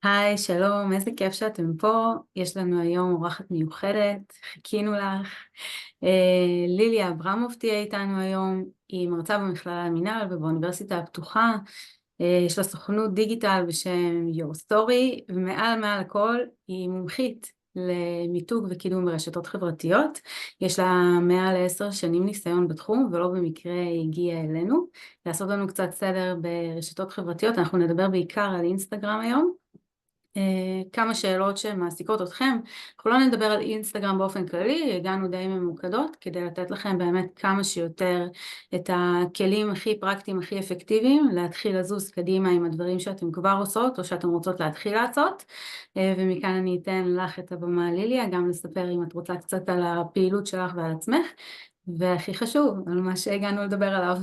היי, שלום, איזה כיף שאתם פה. יש לנו היום אורחת מיוחדת, חיכינו לך. ליליה אברמוב תהיה איתנו היום, היא מרצה במכללה למינהל ובאוניברסיטה הפתוחה. יש לה סוכנות דיגיטל בשם Your Story, ומעל הכל היא מומחית למיתוג וקידום ברשתות חברתיות. יש לה מעל 10 שנים ניסיון בתחום, ולא במקרה היא הגיעה אלינו. לעשות לנו קצת סדר ברשתות חברתיות, אנחנו נדבר בעיקר על אינסטגרם היום. כמה שאלות שמעסיקות אתכם. אנחנו לא נדבר על אינסטגרם באופן כללי, הגענו די ממוקדות כדי לתת לכם באמת כמה שיותר את הכלים הכי פרקטיים, הכי אפקטיביים, להתחיל לזוז קדימה עם הדברים שאתם כבר עושות או שאתם רוצות להתחיל לעשות. ומכאן אני אתן לך את הבמה, ליליה, גם לספר אם את רוצה קצת על הפעילות שלך ועל עצמך, והכי חשוב, על מה שהגענו לדבר עליו.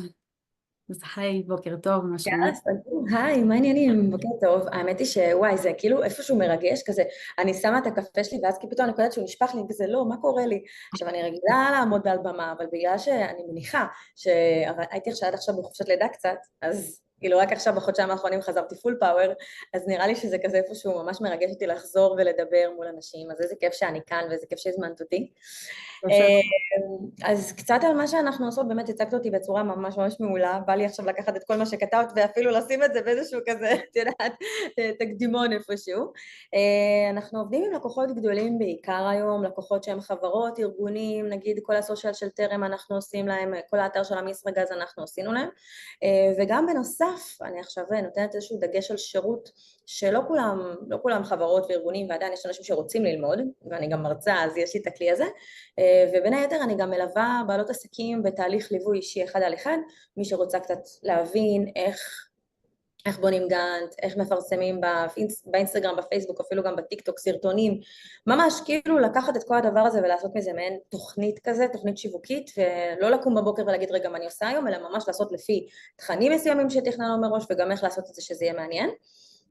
אז היי, בוקר טוב, מה שלומך? יאללה, סגור. היי, מה העניינים? בוקר טוב. האמת היא שוואי, זה כאילו איפשהו מרגש כזה. אני שמה את הקפה שלי, ואז פתאום אני קולטת שהוא נשפך לי, כזה לא, מה קורה לי? עכשיו, אני רגילה לעמוד על במה, אבל בגלל שאני מניחה שהייתי עד עכשיו בחופשת לידה קצת, אז כאילו רק עכשיו בחודשיים האחרונים חזרתי פול פאוור, אז נראה לי שזה כזה איפשהו ממש מרגש אותי לחזור ולדבר מול אנשים, אז איזה כיף שאני כאן ואיזה כיף שהזמנת אותי. אז קצת על מה שאנחנו עושות, באמת הצגת אותי בצורה ממש ממש מעולה, בא לי עכשיו לקחת את כל מה שכתבת ואפילו לשים את זה באיזשהו כזה, את יודעת, תקדימון איפשהו. אנחנו עובדים עם לקוחות גדולים בעיקר היום, לקוחות שהם חברות, ארגונים, נגיד כל הסושיאל של טרם אנחנו עושים להם, כל האתר של המסרגז אנחנו עשינו להם, וגם בנוסף, אני עכשיו נותנת איזשהו דגש על שירות שלא כולם, לא כולם חברות וארגונים, ועדיין יש אנשים שרוצים ללמוד, ואני גם מרצה, אז יש לי את הכלי הזה, ובין היתר אני גם מלווה בעלות עסקים בתהליך ליווי אישי אחד על אחד, מי שרוצה קצת להבין איך בונים גאנט, איך מפרסמים באינסטגרם, בפייסבוק, אפילו גם בטיק טוק, סרטונים, ממש כאילו לקחת את כל הדבר הזה ולעשות מזה מעין תוכנית כזה, תוכנית שיווקית, ולא לקום בבוקר ולהגיד רגע מה אני עושה היום, אלא ממש לעשות לפי תכנים מסוימים שתכננו מראש, וגם איך לעשות את זה שזה יהיה מעניין.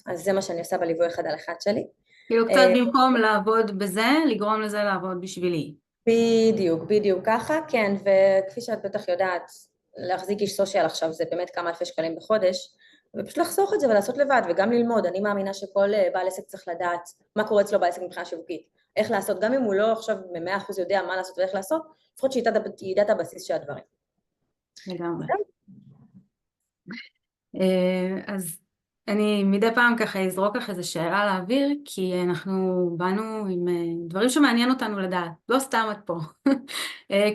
אז זה מה שאני עושה בליווי אחד על אחד שלי. כאילו קצת במקום לעבוד בזה, לגרום לזה לעבוד בשבילי. בדיוק, בדיוק ככה, כן, וכפי שאת בטח יודעת, להחזיק איש סושיאל עכשיו זה באמת כמה אלפי שקלים בחודש, ופשוט לחסוך את זה ולעשות לבד, וגם ללמוד. אני מאמינה שכל בעל עסק צריך לדעת מה קורה אצלו בעסק מבחינה שיווקית, איך לעשות, גם אם הוא לא עכשיו ב100% יודע מה לעשות ואיך לעשות, לפחות שידע את הבסיס של הדברים. לגמרי. אז אני מדי פעם ככה אזרוק לך איזו שאלה לאוויר, כי אנחנו באנו עם דברים שמעניין אותנו לדעת, לא סתם את פה.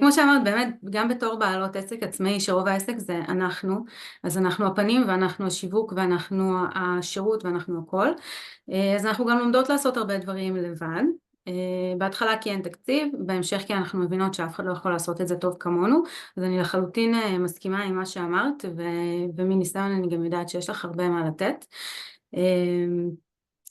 כמו שאמרת, באמת, גם בתור בעלות עסק עצמאי, שרוב העסק זה אנחנו, אז אנחנו הפנים ואנחנו השיווק ואנחנו השירות ואנחנו הכל, אז אנחנו גם לומדות לעשות הרבה דברים לבד. בהתחלה כי אין תקציב, בהמשך כי אנחנו מבינות שאף אחד לא יכול לעשות את זה טוב כמונו, אז אני לחלוטין מסכימה עם מה שאמרת, ומניסיון אני גם יודעת שיש לך הרבה מה לתת.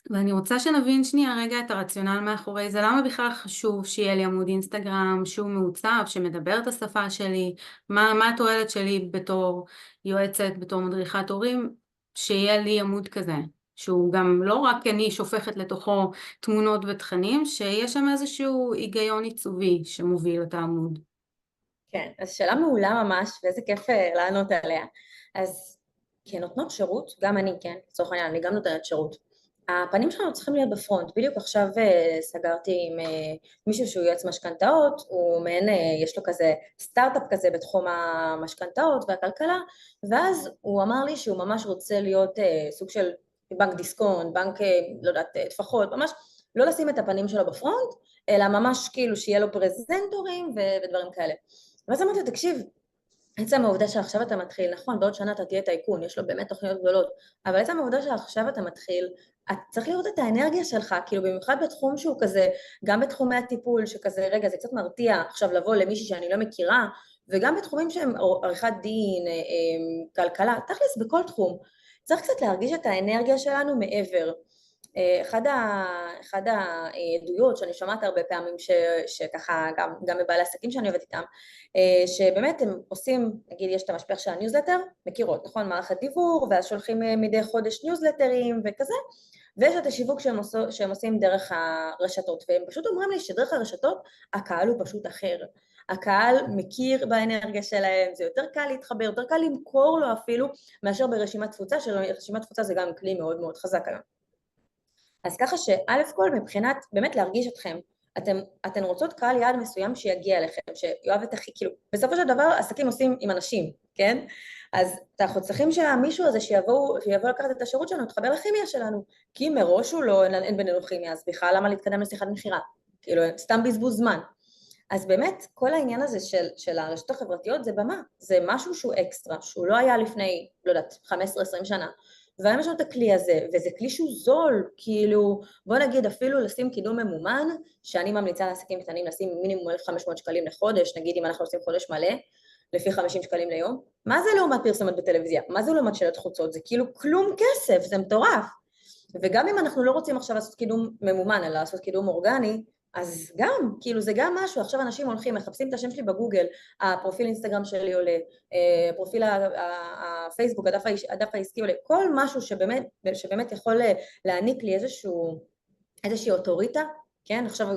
ואני רוצה שנבין שנייה רגע את הרציונל מאחורי זה, למה בכלל חשוב שיהיה לי עמוד אינסטגרם שהוא מעוצב, שמדבר את השפה שלי, מה התועלת שלי בתור יועצת, בתור מדריכת הורים, שיהיה לי עמוד כזה, שהוא גם לא רק אני שופכת לתוכו תמונות ותכנים, שיש שם איזשהו היגיון עיצובי שמוביל את העמוד. כן, אז שאלה מעולה ממש, ואיזה כיף לענות עליה. אז כנותנות שירות, גם אני, כן, לצורך העניין, אני גם נותנת שירות. הפנים שלנו צריכים להיות בפרונט. בדיוק עכשיו סגרתי עם מישהו שהוא יועץ משכנתאות, הוא מעין, יש לו כזה סטארט-אפ כזה בתחום המשכנתאות והכלכלה, ואז הוא אמר לי שהוא ממש רוצה להיות סוג של בנק דיסקונט, בנק, לא יודעת, טפחות, ממש לא לשים את הפנים שלו בפרונט, אלא ממש כאילו שיהיה לו פרזנטורים ודברים כאלה. ואז אמרתי לו, תקשיב, עצם העובדה שעכשיו אתה מתחיל, נכון, בעוד שנה אתה תהיה טייקון, יש לו באמת תוכניות גדולות, אבל עצם העובדה שעכשיו אתה מתחיל, אתה צריך לראות את האנרגיה שלך, כאילו במיוחד בתחום שהוא כזה, גם בתחומי הטיפול, שכזה, רגע, זה קצת מרתיע עכשיו לבוא למישהי שאני לא מכירה, וגם בתחומים שהם עריכת דין, כלכלה, תכלס בכל תחום, צריך קצת להרגיש את האנרגיה שלנו מעבר. אחד העדויות שאני שומעת הרבה פעמים שככה גם בבעלי עסקים שאני עובדת איתם, שבאמת הם עושים, נגיד יש את המשפך של הניוזלטר, מכירות, נכון? מערכת דיוור, ואז שולחים מדי חודש ניוזלטרים וכזה, ויש את השיווק שהם עושים דרך הרשתות, והם פשוט אומרים לי שדרך הרשתות הקהל הוא פשוט אחר. הקהל מכיר באנרגיה שלהם, זה יותר קל להתחבר, יותר קל למכור לו אפילו, מאשר ברשימת תפוצה, שרשימת תפוצה זה גם כלי מאוד מאוד חזק היום. אז ככה שא' כל מבחינת באמת להרגיש אתכם, אתן רוצות קהל יעד מסוים שיגיע אליכם, שיאהב את כאילו, בסופו של דבר עסקים עושים עם אנשים, כן? אז אנחנו צריכים שהמישהו הזה שיבוא לקחת את השירות שלנו, יתחבר לכימיה שלנו, כי אם מראש הוא לא, אין בינינו כימיה, אז בכלל למה להתקדם לשיחת מכירה? כאילו, סתם בזבוז זמן. אז באמת, כל העניין הזה של הרשתות החברתיות זה במה, זה משהו שהוא אקסטרה, שהוא לא היה לפני, לא יודעת, 15-20 שנה, והיום יש לנו את הכלי הזה, וזה כלי שהוא זול, כאילו, בוא נגיד אפילו לשים קידום ממומן, שאני ממליצה לעסקים קטנים לשים מינימום 1,500 שקלים לחודש, נגיד אם אנחנו עושים חודש מלא, לפי 50 שקלים ליום, מה זה לעומת פרסומת בטלוויזיה? מה זה לעומת שלט חוצות? זה כאילו כלום כסף, זה מטורף. וגם אם אנחנו לא רוצים עכשיו לעשות קידום ממומן, אלא לעשות קידום אורגני, אז גם, כאילו זה גם משהו, עכשיו אנשים הולכים, מחפשים את השם שלי בגוגל, הפרופיל אינסטגרם שלי עולה, פרופיל הפייסבוק, הדף העסקי עולה, כל משהו שבאמת יכול להעניק לי איזושהי אוטוריטה, כן, עכשיו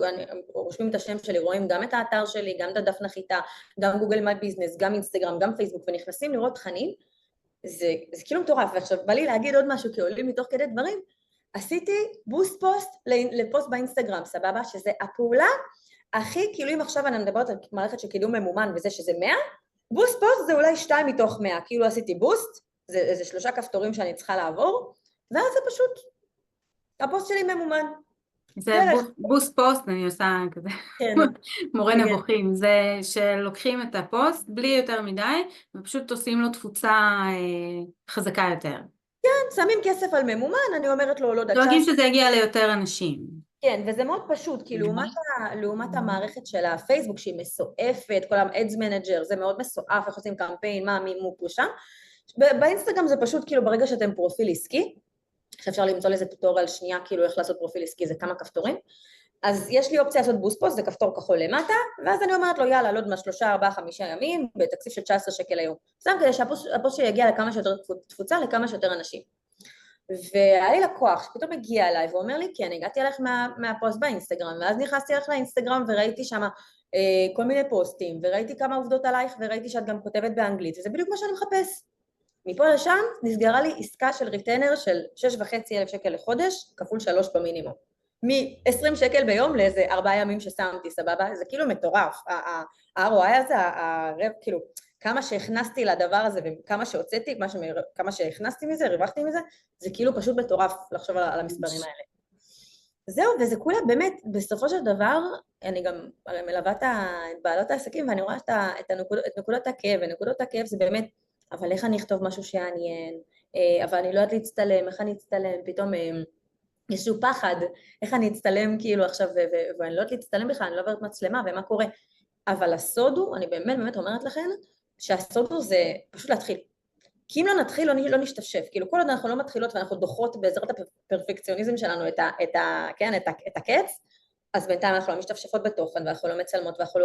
רושמים את השם שלי, רואים גם את האתר שלי, גם את הדף נחיתה, גם גוגל מיי ביזנס, גם אינסטגרם, גם פייסבוק, ונכנסים לראות תכנים, זה כאילו מטורף. ועכשיו בא לי להגיד עוד משהו, כי עולים מתוך כדי דברים, עשיתי בוסט פוסט לפוסט באינסטגרם, סבבה? שזה הפעולה הכי, כאילו אם עכשיו אני מדברת על מערכת של קידום ממומן וזה שזה 100, בוסט פוסט זה אולי 2 מתוך 100, כאילו עשיתי בוסט, זה איזה 3 כפתורים שאני צריכה לעבור, ואז זה פשוט, הפוסט שלי ממומן. זה בוסט פוסט, אני עושה כזה כן, מורה כן. נבוכים, זה שלוקחים את הפוסט בלי יותר מדי, ופשוט עושים לו תפוצה חזקה יותר. כן, שמים כסף על ממומן, אני אומרת לו, לא יודעת, דואגים שזה יגיע ליותר אנשים. כן, וזה מאוד פשוט, כי לעומת המערכת של הפייסבוק שהיא מסועפת, כל ה-Ads Manager, זה מאוד מסועף, איך עושים קמפיין, מה, מי, מו, פה שם. באינסטגרם זה פשוט כאילו ברגע שאתם פרופיל עסקי, שאפשר למצוא לזה טוטוריאל שנייה, כאילו איך לעשות פרופיל עסקי, זה כמה כפתורים, אז יש לי אופציה לעשות בוסט פוסט, זה כפתור כחול למטה, ואז אני אומרת לו יאללה, לא עוד מה 3, 4, 5 ימים, בתקציב של 19 שקל היום. סתם כדי שהפוסט שלי יגיע לכמה שיותר תפוצה, לכמה שיותר אנשים. והיה לי לקוח שפתאום הגיע אליי ואומר לי, כן, הגעתי אליך מהפוסט באינסטגרם, ואז נכנסתי אליך לאינסטגרם וראיתי שם כל מיני פוסטים, וראיתי כמה עובדות עלייך, וראיתי שאת גם כותבת באנגלית, וזה בדיוק מה שאני מחפש. מפה לשם נסגרה לי עסקה של ריטיינר של 6,500 שקל לחודש, כפול 3 במינימום. מ-20 שקל ביום לאיזה 4 ימים ששמתי, סבבה? זה כאילו מטורף. ה-ROI הזה, כאילו, כמה שהכנסתי לדבר הזה וכמה שהוצאתי, כמה שהכנסתי מזה, רווחתי מזה, זה כאילו פשוט מטורף לחשוב על המספרים האלה. זהו, וזה כולה באמת, בסופו של דבר, אני גם מלווה את בעלות העסקים, ואני רואה את נקודות הכאב, ונקודות הכאב זה באמת, אבל איך אני אכתוב משהו שיעניין, אבל אני לא יודעת להצטלם, איך אני אצטלם, פתאום יש איזשהו פחד, איך אני אצטלם כאילו עכשיו, ואני לא יודעת להצטלם בכלל, אני לא עוברת מצלמה, ומה קורה. אבל הסוד הוא, אני באמת אומרת לכם, שהסוד הוא זה פשוט להתחיל. כי אם לא נתחיל, לא נשתפשף. כאילו כל עוד אנחנו לא מתחילות ואנחנו דוחות בעזרת הפרפקציוניזם שלנו את הקץ, אז בינתיים אנחנו לא משתפשפות בתוכן, ואנחנו לא מצלמות, ואנחנו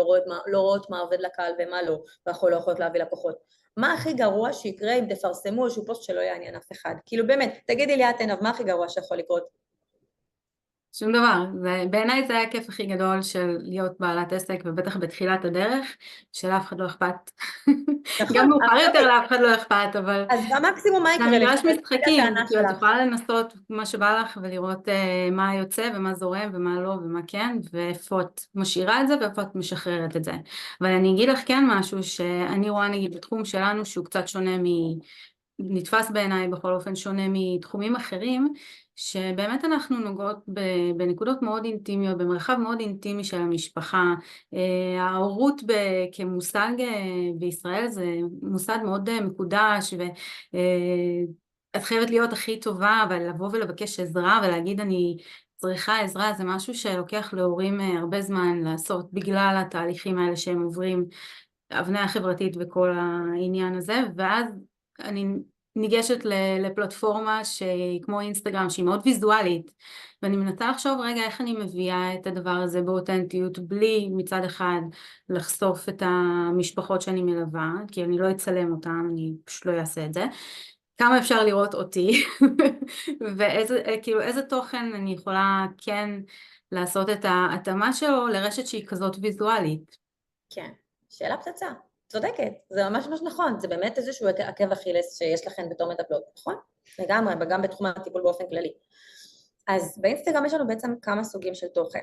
לא רואות מה עובד לקהל ומה לא, ואנחנו לא יכולות להביא לקוחות. מה הכי גרוע שיקרה אם תפרסמו איזשהו פוסט שלא יעניין אף אחד? כאילו באמת, תגידי לי עינב, מה הכי גרוע שיכול לקרות? שום דבר, בעיניי זה היה הכיף הכי גדול של להיות בעלת עסק, ובטח בתחילת הדרך, שלאף אחד לא אכפת. גם מאוחר יותר לאף אחד לא אכפת, אבל... אז במקסימום מה יקרה? זה מגרש משחקים, את יכולה לנסות מה שבא לך ולראות מה יוצא ומה זורם ומה לא ומה כן, ואיפה את משאירה את זה ואיפה את משחררת את זה. אבל אני אגיד לך כן משהו שאני רואה נגיד בתחום שלנו שהוא קצת שונה נתפס בעיניי בכל אופן שונה מתחומים אחרים, שבאמת אנחנו נוגעות בנקודות מאוד אינטימיות, במרחב מאוד אינטימי של המשפחה. ההורות כמושג בישראל זה מושג מאוד מקודש, ואת חייבת להיות הכי טובה, אבל לבוא ולבקש עזרה ולהגיד אני צריכה עזרה, זה משהו שלוקח להורים הרבה זמן לעשות, בגלל התהליכים האלה שהם עוברים, הבניה חברתית וכל העניין הזה, ואז אני ניגשת לפלטפורמה שהיא כמו אינסטגרם, שהיא מאוד ויזואלית, ואני מנסה לחשוב רגע איך אני מביאה את הדבר הזה באותנטיות, בלי מצד אחד לחשוף את המשפחות שאני מלווה, כי אני לא אצלם אותם, אני פשוט לא אעשה את זה, כמה אפשר לראות אותי, ואיזה תוכן אני יכולה כן לעשות את ההתאמה שלו לרשת שהיא כזאת ויזואלית. כן, שאלה פצצה. צודקת, זה ממש נכון, זה באמת איזשהו עקב אכילס שיש לכם בתור מטפלות, נכון? לגמרי, וגם בתחום הטיפול באופן כללי. אז באינסטגרם יש לנו בעצם כמה סוגים של תוכן.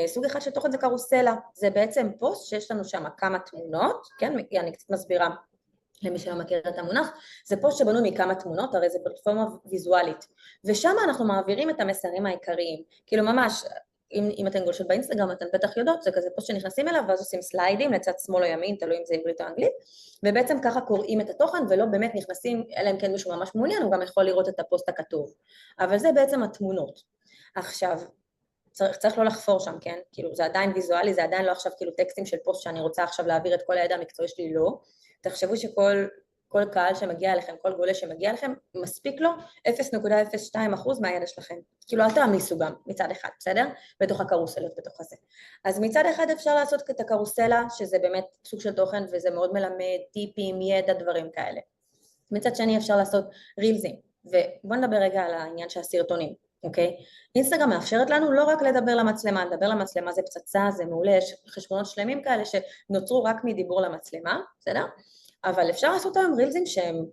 סוג אחד של תוכן זה קרוסלה, זה בעצם פוסט שיש לנו שם כמה תמונות, כן, אני קצת מסבירה למי שלא מכיר את המונח, זה פוסט שבנוי מכמה תמונות, הרי זה פלטפורמה ויזואלית, ושם אנחנו מעבירים את המסרים העיקריים, כאילו ממש, אם אתן גולשות באינסטגרם אתן בטח יודעות, זה כזה פוסט שנכנסים אליו ואז עושים סליידים לצד שמאל או ימין, תלוי אם זה עברית או אנגלית, ובעצם ככה קוראים את התוכן ולא באמת נכנסים, אלא אם כן מישהו ממש מעוניין, הוא גם יכול לראות את הפוסט הכתוב, אבל זה בעצם התמונות. עכשיו, צריך לא לחפור שם, כן? כאילו זה עדיין ויזואלי, זה עדיין לא עכשיו כאילו טקסטים של פוסט שאני רוצה עכשיו להעביר את כל הידע המקצועי שלי, לא. תחשבו שכל קהל שמגיע אליכם, כל גולה שמגיע אליכם, מספיק לו 0.02% מהידע שלכם. כאילו אל תעמיסו גם מצד אחד, בסדר? בתוך הקרוסלות בתוך הזה. אז מצד אחד אפשר לעשות את הקרוסלה, שזה באמת סוג של תוכן וזה מאוד מלמד, טיפים, ידע, דברים כאלה. מצד שני אפשר לעשות רילזים, ובואו נדבר רגע על העניין של הסרטונים. אוקיי? אינסטגרם מאפשרת לנו לא רק לדבר למצלמה, לדבר למצלמה זה פצצה, זה מעולה, יש חשבונות שלמים כאלה שנוצרו רק מדיבור למצלמה, בסדר? אבל אפשר לעשות היום רילזים שהם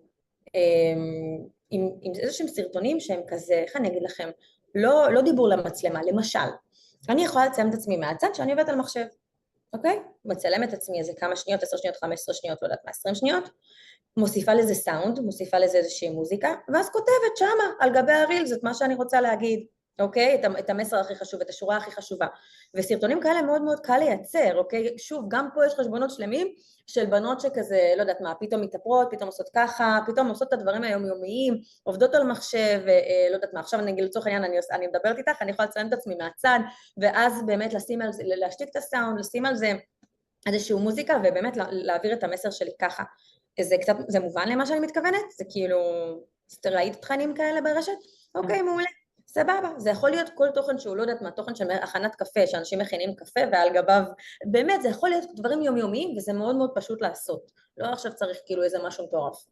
עם איזשהם סרטונים שהם כזה, איך אני אגיד לכם, לא דיבור למצלמה, למשל, אני יכולה לצלם את עצמי מהצד שאני עובדת על מחשב, אוקיי? מצלמת את עצמי איזה כמה שניות, 10 שניות, 15 שניות, לא יודעת מה, 20 שניות, מוסיפה לזה סאונד, מוסיפה לזה איזושהי מוזיקה, ואז כותבת שמה, על גבי הרילס, את מה שאני רוצה להגיד, אוקיי? את המסר הכי חשוב, את השורה הכי חשובה. וסרטונים כאלה מאוד מאוד קל לייצר, אוקיי? שוב, גם פה יש חשבונות שלמים של בנות שכזה, לא יודעת מה, פתאום מתאפרות, פתאום עושות ככה, פתאום עושות את הדברים היומיומיים, עובדות על מחשב, לא יודעת מה, עכשיו אני אגיד לצורך העניין, אני מדברת איתך, אני יכולה לצלם את עצמי מהצד, ואז באמת להשתיק את הסאונד, לשים על זה איזושהי מוזיקה, ובאמת להעביר את המסר שלי ככה. זה מובן למה שאני מתכוונת? זה כאילו, ראית תכנים כאלה ברשת? אוקיי, מעולה, סבבה. זה יכול להיות כל תוכן שהוא לא יודעת מה, תוכן של הכנת קפה, שאנשים מכינים קפה ועל גביו, באמת זה יכול להיות דברים יומיומיים וזה מאוד מאוד פשוט לעשות. לא עכשיו צריך כאילו איזה משהו מטורף.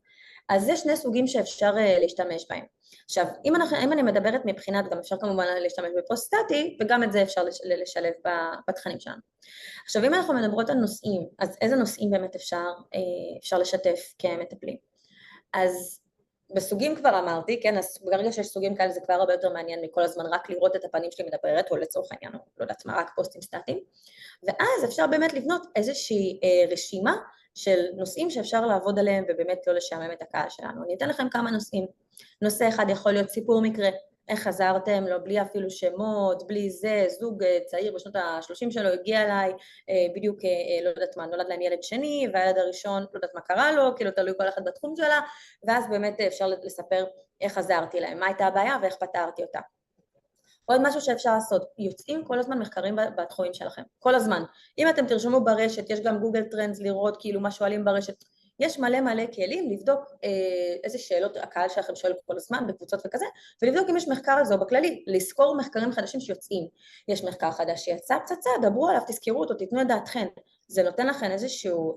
אז יש שני סוגים שאפשר להשתמש בהם. עכשיו, אם אני מדברת מבחינת, גם אפשר כמובן להשתמש בפוסט סטטי, וגם את זה אפשר לשלב בתכנים שלנו. עכשיו, אם אנחנו מדברות על נושאים, אז איזה נושאים באמת אפשר לשתף כמטפלים? אז בסוגים כבר אמרתי, כן, אז ברגע שיש סוגים כאלה זה כבר הרבה יותר מעניין מכל הזמן רק לראות את הפנים שלי מדברת, או לצורך העניין, או לא יודעת מה, רק פוסטים סטטיים, ואז אפשר באמת לבנות איזושהי רשימה של נושאים שאפשר לעבוד עליהם ובאמת לא לשעמם את הקהל שלנו. אני אתן לכם כמה נושאים. נושא אחד יכול להיות סיפור מקרה, איך עזרתם לו, בלי אפילו שמות, בלי זה, זוג צעיר בשנות ה-30 שלו הגיע אליי, בדיוק, לא יודעת מה, נולד להם ילד שני, והילד הראשון, לא יודעת מה קרה לו, כאילו תלוי כל אחד בתחום שלה, ואז באמת אפשר לספר איך עזרתי להם, מה הייתה הבעיה ואיך פתרתי אותה. עוד משהו שאפשר לעשות, יוצאים כל הזמן מחקרים בתחומים שלכם, כל הזמן. אם אתם תרשמו ברשת, יש גם גוגל טרנדס לראות כאילו מה שואלים ברשת, יש מלא מלא כלים לבדוק איזה שאלות הקהל שלכם שואל כל הזמן בקבוצות וכזה, ולבדוק אם יש מחקר על זה או בכללי, לזכור מחקרים חדשים שיוצאים. יש מחקר חדש שיצא, פצצה, דברו עליו, תזכרו אותו, תיתנו את דעתכם. זה נותן לכם איזשהו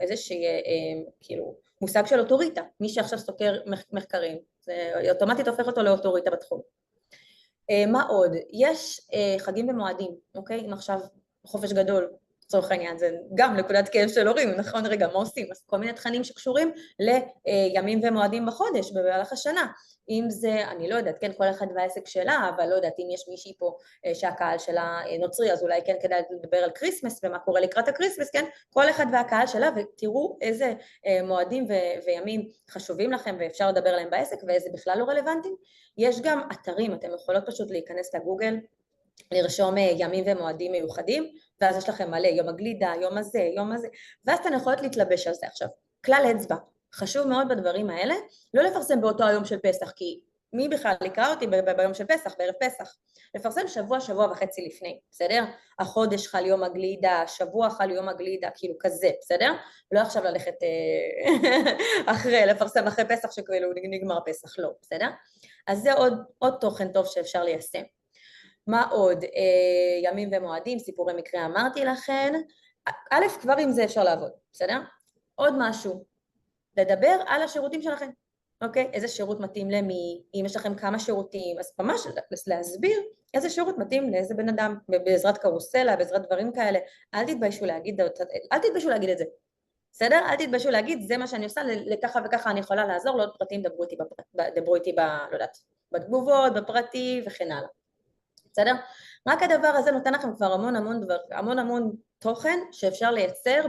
כאילו מושג של אוטוריטה, מי שעכשיו סוקר מחקרים, זה אוטומטית הופך אותו לאוטוריטה בתחום. מה עוד? יש חגים ומועדים, אוקיי? אם עכשיו חופש גדול, לצורך העניין, זה גם נקודת כאב של הורים, נכון? רגע, מה עושים? אז כל מיני תכנים שקשורים לימים ומועדים בחודש, במהלך השנה. אם זה, אני לא יודעת, כן, כל אחד והעסק שלה, אבל לא יודעת, אם יש מישהי פה שהקהל שלה נוצרי, אז אולי כן כדאי לדבר על קריסמס ומה קורה לקראת הקריסמס, כן? כל אחד והקהל שלה, ותראו איזה מועדים וימים חשובים לכם ואפשר לדבר עליהם בעסק, ואיזה בכלל לא רלוונטיים. יש גם אתרים, אתם יכולות פשוט להיכנס לגוגל, לרשום ימים ומועדים מיוחדים, ואז יש לכם מלא, יום הגלידה, יום הזה, יום הזה, ואז אתן יכולות להתלבש על זה עכשיו. כלל אצבע, חשוב מאוד בדברים האלה, לא לפרסם באותו היום של פסח, כי מי בכלל יקרא אותי ביום של פסח, בערב פסח? לפרסם שבוע, שבוע וחצי לפני, בסדר? החודש חל יום הגלידה, שבוע חל יום הגלידה, כאילו כזה, בסדר? לא עכשיו ללכת לפרסם אחרי פסח שכאילו נגמר פסח, לא, בסדר? אז זה עוד תוכן טוב שאפשר ליישם. מה עוד? ימים ומועדים, סיפורי מקרה אמרתי לכן. א', כבר עם זה אפשר לעבוד, בסדר? עוד משהו, לדבר על השירותים שלכם, אוקיי? איזה שירות מתאים למי, אם יש לכם כמה שירותים, אז ממש להסביר איזה שירות מתאים לאיזה בן אדם, בעזרת קרוסלה, בעזרת דברים כאלה. אל תתביישו להגיד את זה. בסדר? אל תתביישו להגיד, זה מה שאני עושה, לככה וככה אני יכולה לעזור, לעוד פרטים דברו איתי לא יודעת, בתגובות, בפרטי וכן הלאה. בסדר? רק הדבר הזה נותן לכם כבר המון המון תוכן שאפשר לייצר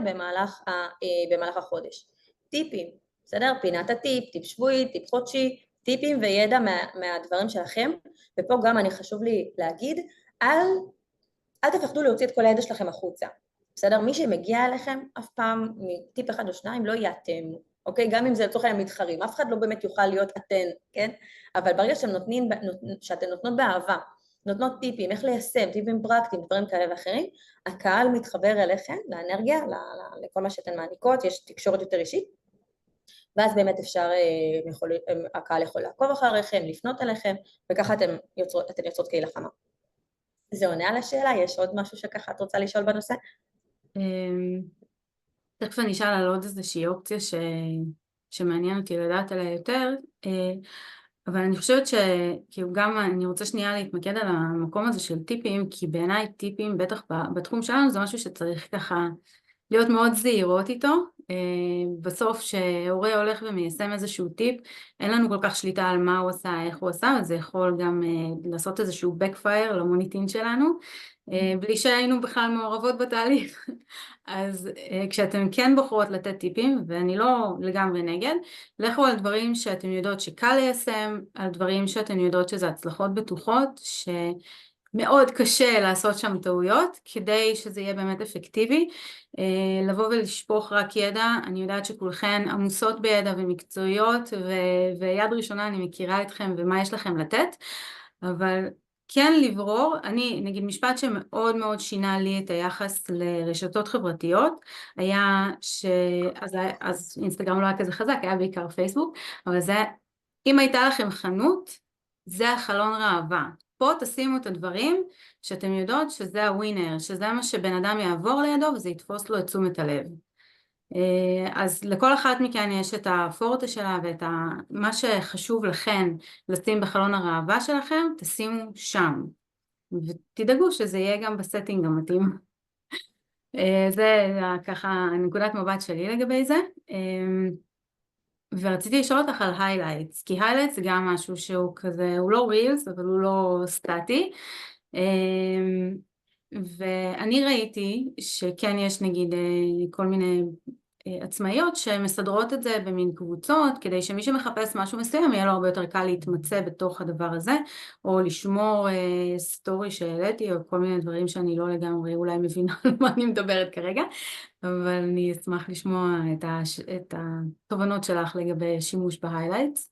במהלך החודש. טיפים, בסדר? פינת הטיפ, טיפ שבועי, טיפ חודשי, טיפים וידע מהדברים שלכם, ופה גם חשוב לי להגיד, אל תפחדו להוציא את כל הידע שלכם החוצה, בסדר? מי שמגיע אליכם אף פעם מטיפ אחד או שניים לא יהיה אתם, אוקיי? גם אם זה לצורך העניין מתחרים, אף אחד לא באמת יוכל להיות אתן, כן? אבל ברגע שאתן נותנות באהבה, נותנות טיפים, איך ליישם, טיפים פרקטיים, דברים כאלה ואחרים, הקהל מתחבר אליכם, לאנרגיה, לכל מה שאתן מעניקות, יש תקשורת יותר אישית, ואז באמת הקהל יכול לעקוב אחריכם, לפנות אליכם, וככה אתן יוצרות קהילה חמה. זה עונה על השאלה? יש עוד משהו שככה את רוצה לשאול בנושא? תכף אני אשאל על עוד איזושהי אופציה שמעניין אותי לדעת עליה יותר, אבל אני חושבת שכאילו גם אני רוצה שנייה להתמקד על המקום הזה של טיפים, כי בעיניי טיפים, בטח בתחום שלנו, זה משהו שצריך ככה להיות מאוד זהירות איתו. בסוף שהורה הולך ומיישם איזשהו טיפ, אין לנו כל כך שליטה על מה הוא עשה, איך הוא עשה, וזה יכול גם לעשות איזשהו backfire למוניטין שלנו, בלי שהיינו בכלל מעורבות בתהליך. אז כשאתם כן בוחרות לתת טיפים, ואני לא לגמרי נגד, לכו על דברים שאתם יודעות שקל ליישם, על דברים שאתם יודעות שזה הצלחות בטוחות, שמאוד קשה לעשות שם טעויות, כדי שזה יהיה באמת אפקטיבי. לבוא ולשפוך רק ידע, אני יודעת שכולכן עמוסות בידע ומקצועיות, ויד ראשונה אני מכירה אתכם ומה יש לכם לתת, אבל כן לברור, אני נגיד משפט שמאוד מאוד שינה לי את היחס לרשתות חברתיות, היה אז אינסטגרם לא היה כזה חזק, היה בעיקר פייסבוק, אבל זה, אם הייתה לכם חנות, זה החלון ראווה. פה תשימו את הדברים שאתם יודעות שזה הווינר, שזה מה שבן אדם יעבור לידו וזה יתפוס לו את תשומת הלב. אז לכל אחת מכן יש את הפורטה שלה ואת מה שחשוב לכן לשים בחלון הראווה שלכם, תשימו שם. ותדאגו שזה יהיה גם בסטינג המתאים. זה ככה נקודת מבט שלי לגבי זה. ורציתי לשאול אותך על highlights, כי highlights זה גם משהו שהוא כזה, הוא לא reels, אבל הוא לא סטטי. ואני ראיתי שכן יש נגיד כל מיני עצמאיות שמסדרות את זה במין קבוצות, כדי שמי שמחפש משהו מסוים יהיה לו הרבה יותר קל להתמצא בתוך הדבר הזה, או לשמור סטורי שהעליתי, או כל מיני דברים שאני לא לגמרי אולי מבינה על מה אני מדברת כרגע, אבל אני אשמח לשמוע את התובנות שלך לגבי שימוש בהיילייטס.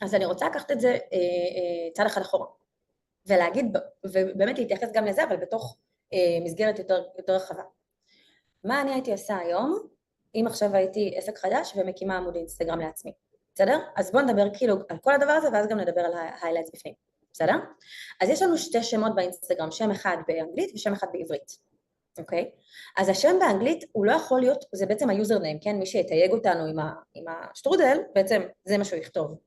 אז אני רוצה לקחת את זה צד אחד אחורה, ולהגיד, ובאמת להתייחס גם לזה, אבל בתוך מסגרת יותר רחבה. מה אני הייתי עושה היום, אם עכשיו הייתי עסק חדש ומקימה עמוד אינסטגרם לעצמי, בסדר? אז בואו נדבר כאילו על כל הדבר הזה, ואז גם נדבר על ההיילייטס בפנים, בסדר? אז יש לנו שתי שמות באינסטגרם, שם אחד באנגלית ושם אחד בעברית, אוקיי? אז השם באנגלית הוא לא יכול להיות, זה בעצם היוזרניים, כן? מי שיתייג אותנו עם השטרודל, בעצם זה מה שהוא יכתוב.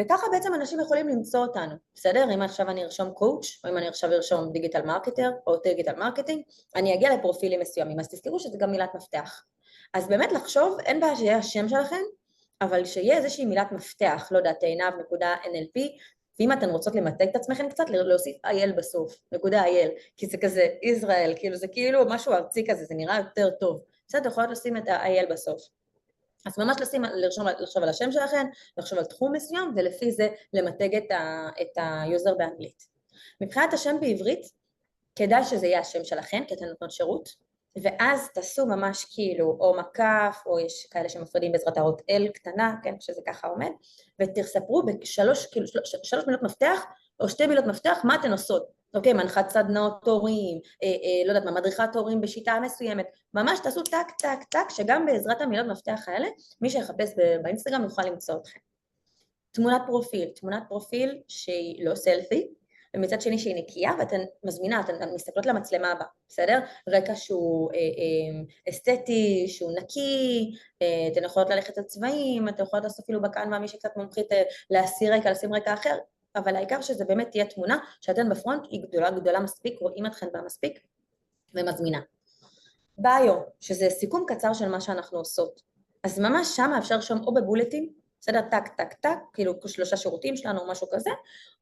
וככה בעצם אנשים יכולים למצוא אותנו, בסדר? אם עכשיו אני ארשום קואוץ', או אם אני עכשיו ארשום דיגיטל מרקטר, או דיגיטל מרקטינג, אני אגיע לפרופילים מסוימים, אז תזכרו שזה גם מילת מפתח. אז באמת לחשוב, אין בעיה שיהיה השם שלכם, אבל שיהיה איזושהי מילת מפתח, לא יודעת, עינב.nlp, ואם אתן רוצות למתג את עצמכם קצת, להוסיף אייל בסוף, אייל, כי זה כזה ישראל, כאילו זה כאילו משהו ארצי כזה, זה נראה יותר טוב. בסדר, יכולות לשים את האייל בסוף. אז ממש לחשוב על השם שלכם, לחשוב על תחום מסוים, ולפי זה למתג את היוזר באנגלית. מבחינת השם בעברית, כדאי שזה יהיה השם שלכם, כי אתן נותנות שירות, ואז תעשו ממש כאילו, או מקף, או יש כאלה שמפרידים בעזרת האות L קטנה, כן, שזה ככה עומד, ותספרו בשלוש מילות מפתח, או שתי מילות מפתח, מה אתן עושות. אוקיי, מנחת סדנאות הורים, לא יודעת מה, מדריכת הורים בשיטה מסוימת, ממש תעשו טק טק טק, שגם בעזרת המילות מפתח האלה, מי שיחפש באינסטגרם יוכל למצוא אתכם. תמונת פרופיל שהיא לא סלפי, ומצד שני שהיא נקייה, ואתן מזמינה, אתן מסתכלות למצלמה הבאה, בסדר? רקע שהוא אסתטי, שהוא נקי, אתן יכולות ללכת על צבעים, אתן יכולות לעשות אפילו בקנווה, מי שקצת מומחית להסיר רקע, לשים רקע אחר, אבל העיקר שזה באמת תהיה תמונה, שאתן בפרונט היא גדולה מספיק, רואים אתכן בה מספיק, ומזמינה. ביו, שזה סיכום קצר של מה שאנחנו עושות, אז ממש שם אפשר לרשום או בבולטים, בסדר, טק, טק, טק, כאילו 3 שירותים שלנו או משהו כזה,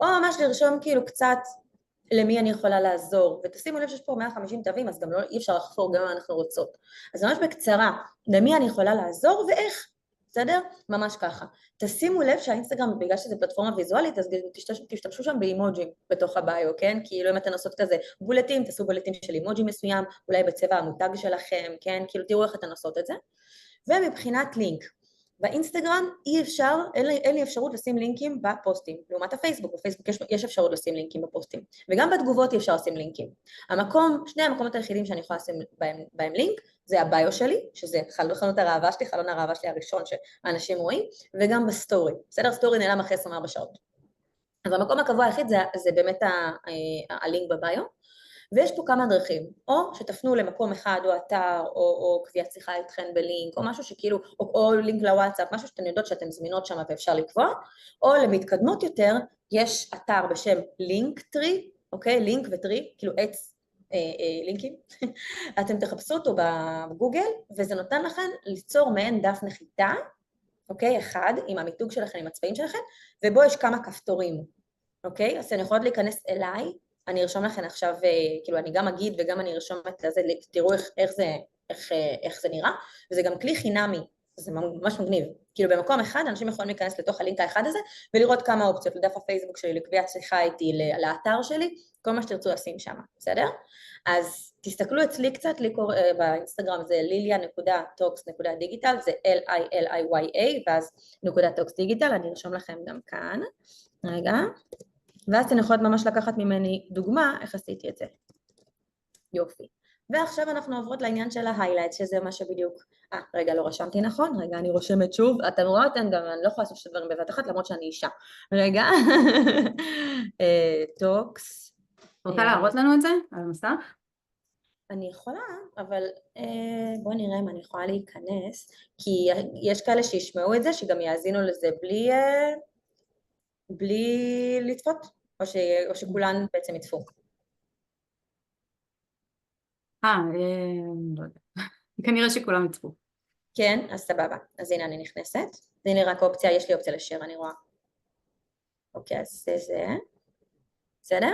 או ממש לרשום כאילו קצת למי אני יכולה לעזור, ותשימו לב שיש פה 150 תווים, אז גם לא אי אפשר לחפור גם מה אנחנו רוצות. אז ממש בקצרה, למי אני יכולה לעזור ואיך, בסדר? ממש ככה. תשימו לב שהאינסטגרם, בגלל שזו פלטפורמה ויזואלית, אז תשתמשו שם באימוג'ים בתוך הביו, כן? כאילו אם אתן עושות כזה בולטים, תעשו בולטים של אימוג'י מסוים, אולי בצבע המותג שלכם, כן? כאילו תראו איך אתן עושות את זה. ומבחינת לינק, באינסטגרם אי אפשר, אין לי אפשרות לשים לינקים בפוסטים, לעומת הפייסבוק, בפייסבוק יש אפשרות לשים לינקים בפוסטים, וגם בתגובות אי אפשר לשים לינקים. שני המקומות היחידים שאני יכולה לשים בהם לינק, זה הביו שלי, שזה חלון הראווה שלי, חלון הראווה שלי הראשון שאנשים רואים, וגם בסטורי, בסדר? סטורי נעלם אחרי 24 שעות. אז המקום הקבוע היחיד זה באמת הלינק בביו, ויש פה כמה דרכים, או שתפנו למקום אחד או אתר או קביעת שיחה איתכן בלינק או משהו שכאילו, או לינק לוואטסאפ, משהו שאתן יודעות שאתן זמינות שם ואפשר לקבוע, או למתקדמות יותר יש אתר בשם לינקטרי, אוקיי? לינק וטרי, כאילו עץ לינקים, אתם תחפשו אותו בגוגל וזה נותן לכם ליצור מעין דף נחיתה, אוקיי? אחד עם המיתוג שלכם, עם הצבעים שלכם, ובו יש כמה כפתורים, אוקיי? אז אתן יכולות להיכנס אליי, אני ארשום לכם עכשיו, כאילו אני גם אגיד וגם אני ארשום את זה, תראו איך זה נראה, וזה גם כלי חינמי, זה ממש מגניב, כאילו במקום אחד אנשים יכולים להיכנס לתוך הלינק האחד הזה, ולראות כמה אופציות, לדף הפייסבוק שלי, לקביעת שיחה איתי, לאתר שלי, כל מה שתרצו לשים שם, בסדר? אז תסתכלו אצלי קצת, באינסטגרם זה lilia.talks.digital, זה L-I-L-I-Y-A, ואז .talks.digital, אני ארשום לכם גם כאן, רגע, ואז אתן יכולות ממש לקחת ממני דוגמה איך עשיתי את זה. יופי. ועכשיו אנחנו עוברות לעניין של ההיילייט, שזה מה שבדיוק... רגע, לא רשמתי נכון, רגע, אני רושמת שוב, אתם רואות, אני לא יכולה לעשות שתי דברים בבת אחת, למרות שאני אישה. רגע, טוקס. רוצה להראות לנו את זה על המסך? אני יכולה, אבל בואו נראה אם אני יכולה להיכנס, כי יש כאלה שישמעו את זה, שגם יאזינו לזה בלי לצפות, או שכולן בעצם יצפו. לא יודע. כנראה שכולם יצפו. כן, אז סבבה. אז הנה אני נכנסת. הנה רק אופציה, יש לי אופציה לשיר, אני רואה. אוקיי, אז זה. בסדר?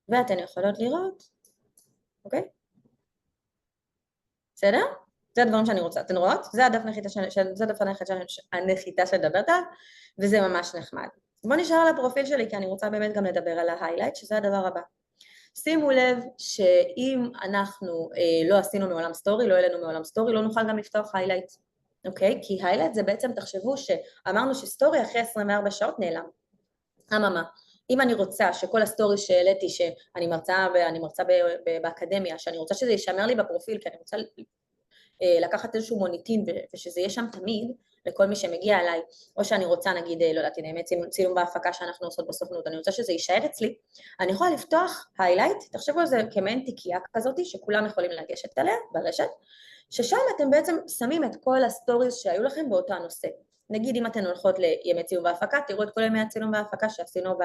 ואתן יכולות לראות. אוקיי? בסדר? זה הדברים שאני רוצה. אתן רואות? זה הדף הנחיתה שאני מדברת עליו, וזה ממש נחמד. בואו נשאר על הפרופיל שלי, כי אני רוצה באמת גם לדבר על ההיילייט, שזה הדבר הבא. שימו לב שאם אנחנו לא עשינו מעולם סטורי, לא העלינו מעולם סטורי, לא נוכל גם לפתוח היילייט, אוקיי? כי היילייט זה בעצם, תחשבו שאמרנו שסטורי אחרי 24 שעות נעלם. אממה, אם אני רוצה שכל הסטורי שהעליתי, שאני מרצה באקדמיה, שאני רוצה שזה יישמר לי בפרופיל, כי אני רוצה לקחת איזשהו מוניטין ושזה יהיה שם תמיד לכל מי שמגיע אליי, או שאני רוצה נגיד, לא יודעת, הנה צילום בהפקה שאנחנו עושות בסוכנות, אני רוצה שזה יישאר אצלי, אני יכולה לפתוח היילייט, תחשבו על זה כמעין תיקייה כזאת שכולם יכולים לגשת עליה ברשת, ששם אתם בעצם שמים את כל הסטוריז שהיו לכם באותו הנושא. נגיד אם אתן הולכות לימי צילום בהפקה, תראו את כל ימי הצילום בהפקה שעשינו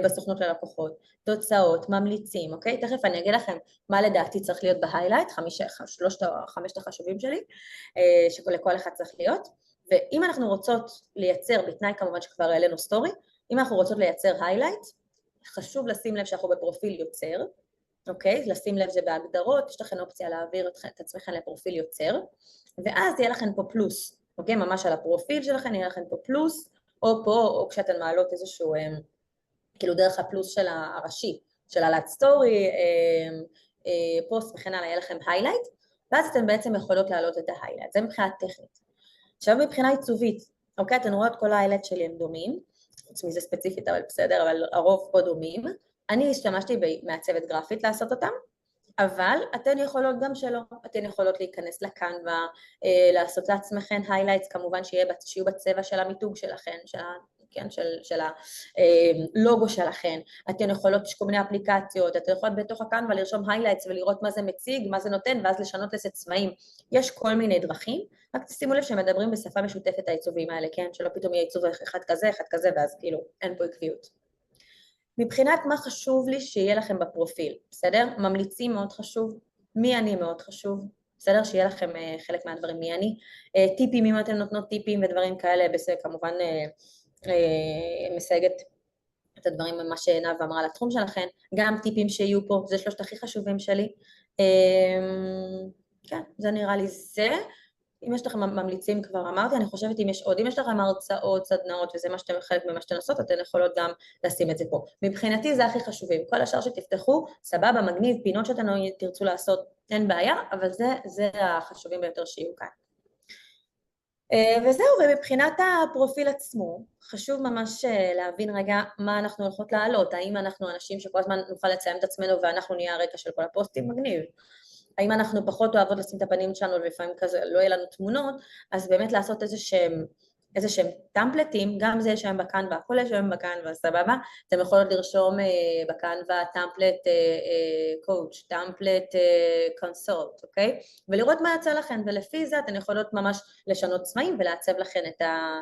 בסוכנות ללקוחות, תוצאות, ממליצים, אוקיי? תכף אני אגיד לכם מה לדעתי צריך להיות בהיילייט, 5 החשובים שלי, שלכל אחד צריך להיות, ואם אנחנו רוצות לייצר, בתנאי כמובן שכבר העלינו סטורי, אם אנחנו רוצות לייצר היילייט, חשוב לשים לב שאנחנו בפרופיל יוצר, אוקיי? לשים לב זה בהגדרות, יש לכם אופציה להעביר את עצמכם לפרופיל יוצר, ואז יהיה לכם פה פלוס, אוקיי? ממש על הפרופיל שלכם יהיה לכם פה פלוס, או פה, או כשאתן מעלות איזשהו, כאילו דרך הפלוס של הראשי, של העלאת סטורי, פוסט וכן הלאה, יהיה לכם היילייט, ואז אתן בעצם יכולות להעלות את ההיילייט, זה מבחינה טכנית. עכשיו מבחינה עיצובית, אוקיי? אתן רואות כל ההיילייט שלי הם דומים, חוץ מזה ספציפית, אבל בסדר, אבל הרוב פה דומים. אני השתמשתי במעצבת גרפית לעשות אותם, אבל אתן יכולות גם שלא, אתן יכולות להיכנס לקנווה, לעשות לעצמכן היילייטס, כמובן שיהיו בצבע של המיתוג שלכן, של הלוגו שלכן, אתן יכולות, יש כל מיני אפליקציות, אתן יכולות בתוך הקנווה לרשום היילייטס ולראות מה זה מציג, מה זה נותן, ואז לשנות לזה צבעים, יש כל מיני דרכים, רק תשימו לב שמדברים בשפה משותפת העיצובים האלה, כן, שלא פתאום יהיה עיצוב אחד כזה, ואז כאילו אין פה עקביות. מבחינת מה חשוב לי שיהיה לכם בפרופיל, בסדר? ממליצים מאוד חשוב, מי אני מאוד חשוב, בסדר? שיהיה לכם חלק מהדברים מי אני, טיפים, אם אתם נותנות טיפים ודברים כאלה, בסדר, כמובן מסייגת את הדברים ממה שעינב אמרה לתחום שלכם, גם טיפים שיהיו פה, זה 3 הכי חשובים שלי. כן, זה נראה לי זה. אם יש לכם ממליצים כבר אמרתי, אני חושבת אם יש עוד, אם יש לכם הרצאות, סדנאות, וזה מה שאתם חלק ממה שאתם עושות, אתן יכולות גם לשים את זה פה. מבחינתי זה הכי חשובים, כל השאר שתפתחו, סבבה, מגניב, פינות שאתם תרצו לעשות, אין בעיה, אבל זה החשובים ביותר שיהיו כאן. וזהו, ומבחינת הפרופיל עצמו, חשוב ממש להבין רגע מה אנחנו הולכות לעלות, האם אנחנו אנשים שכל הזמן נוכל לציין את עצמנו ואנחנו נהיה הרקע של כל הפוסטים, מגניב. האם אנחנו פחות אוהבות לשים את הפנים שלנו ולפעמים כזה לא יהיה לנו תמונות, אז באמת לעשות איזה שהם טמפלטים, גם זה יש היום בקנווה, הכל יש היום בקנווה, סבבה? אתם יכולות לרשום בקנווה טמפלט קואוץ', טמפלט קונסולט, אוקיי? ולראות מה יצא לכם, ולפי זה אתן יכולות ממש לשנות צבעים ולעצב לכם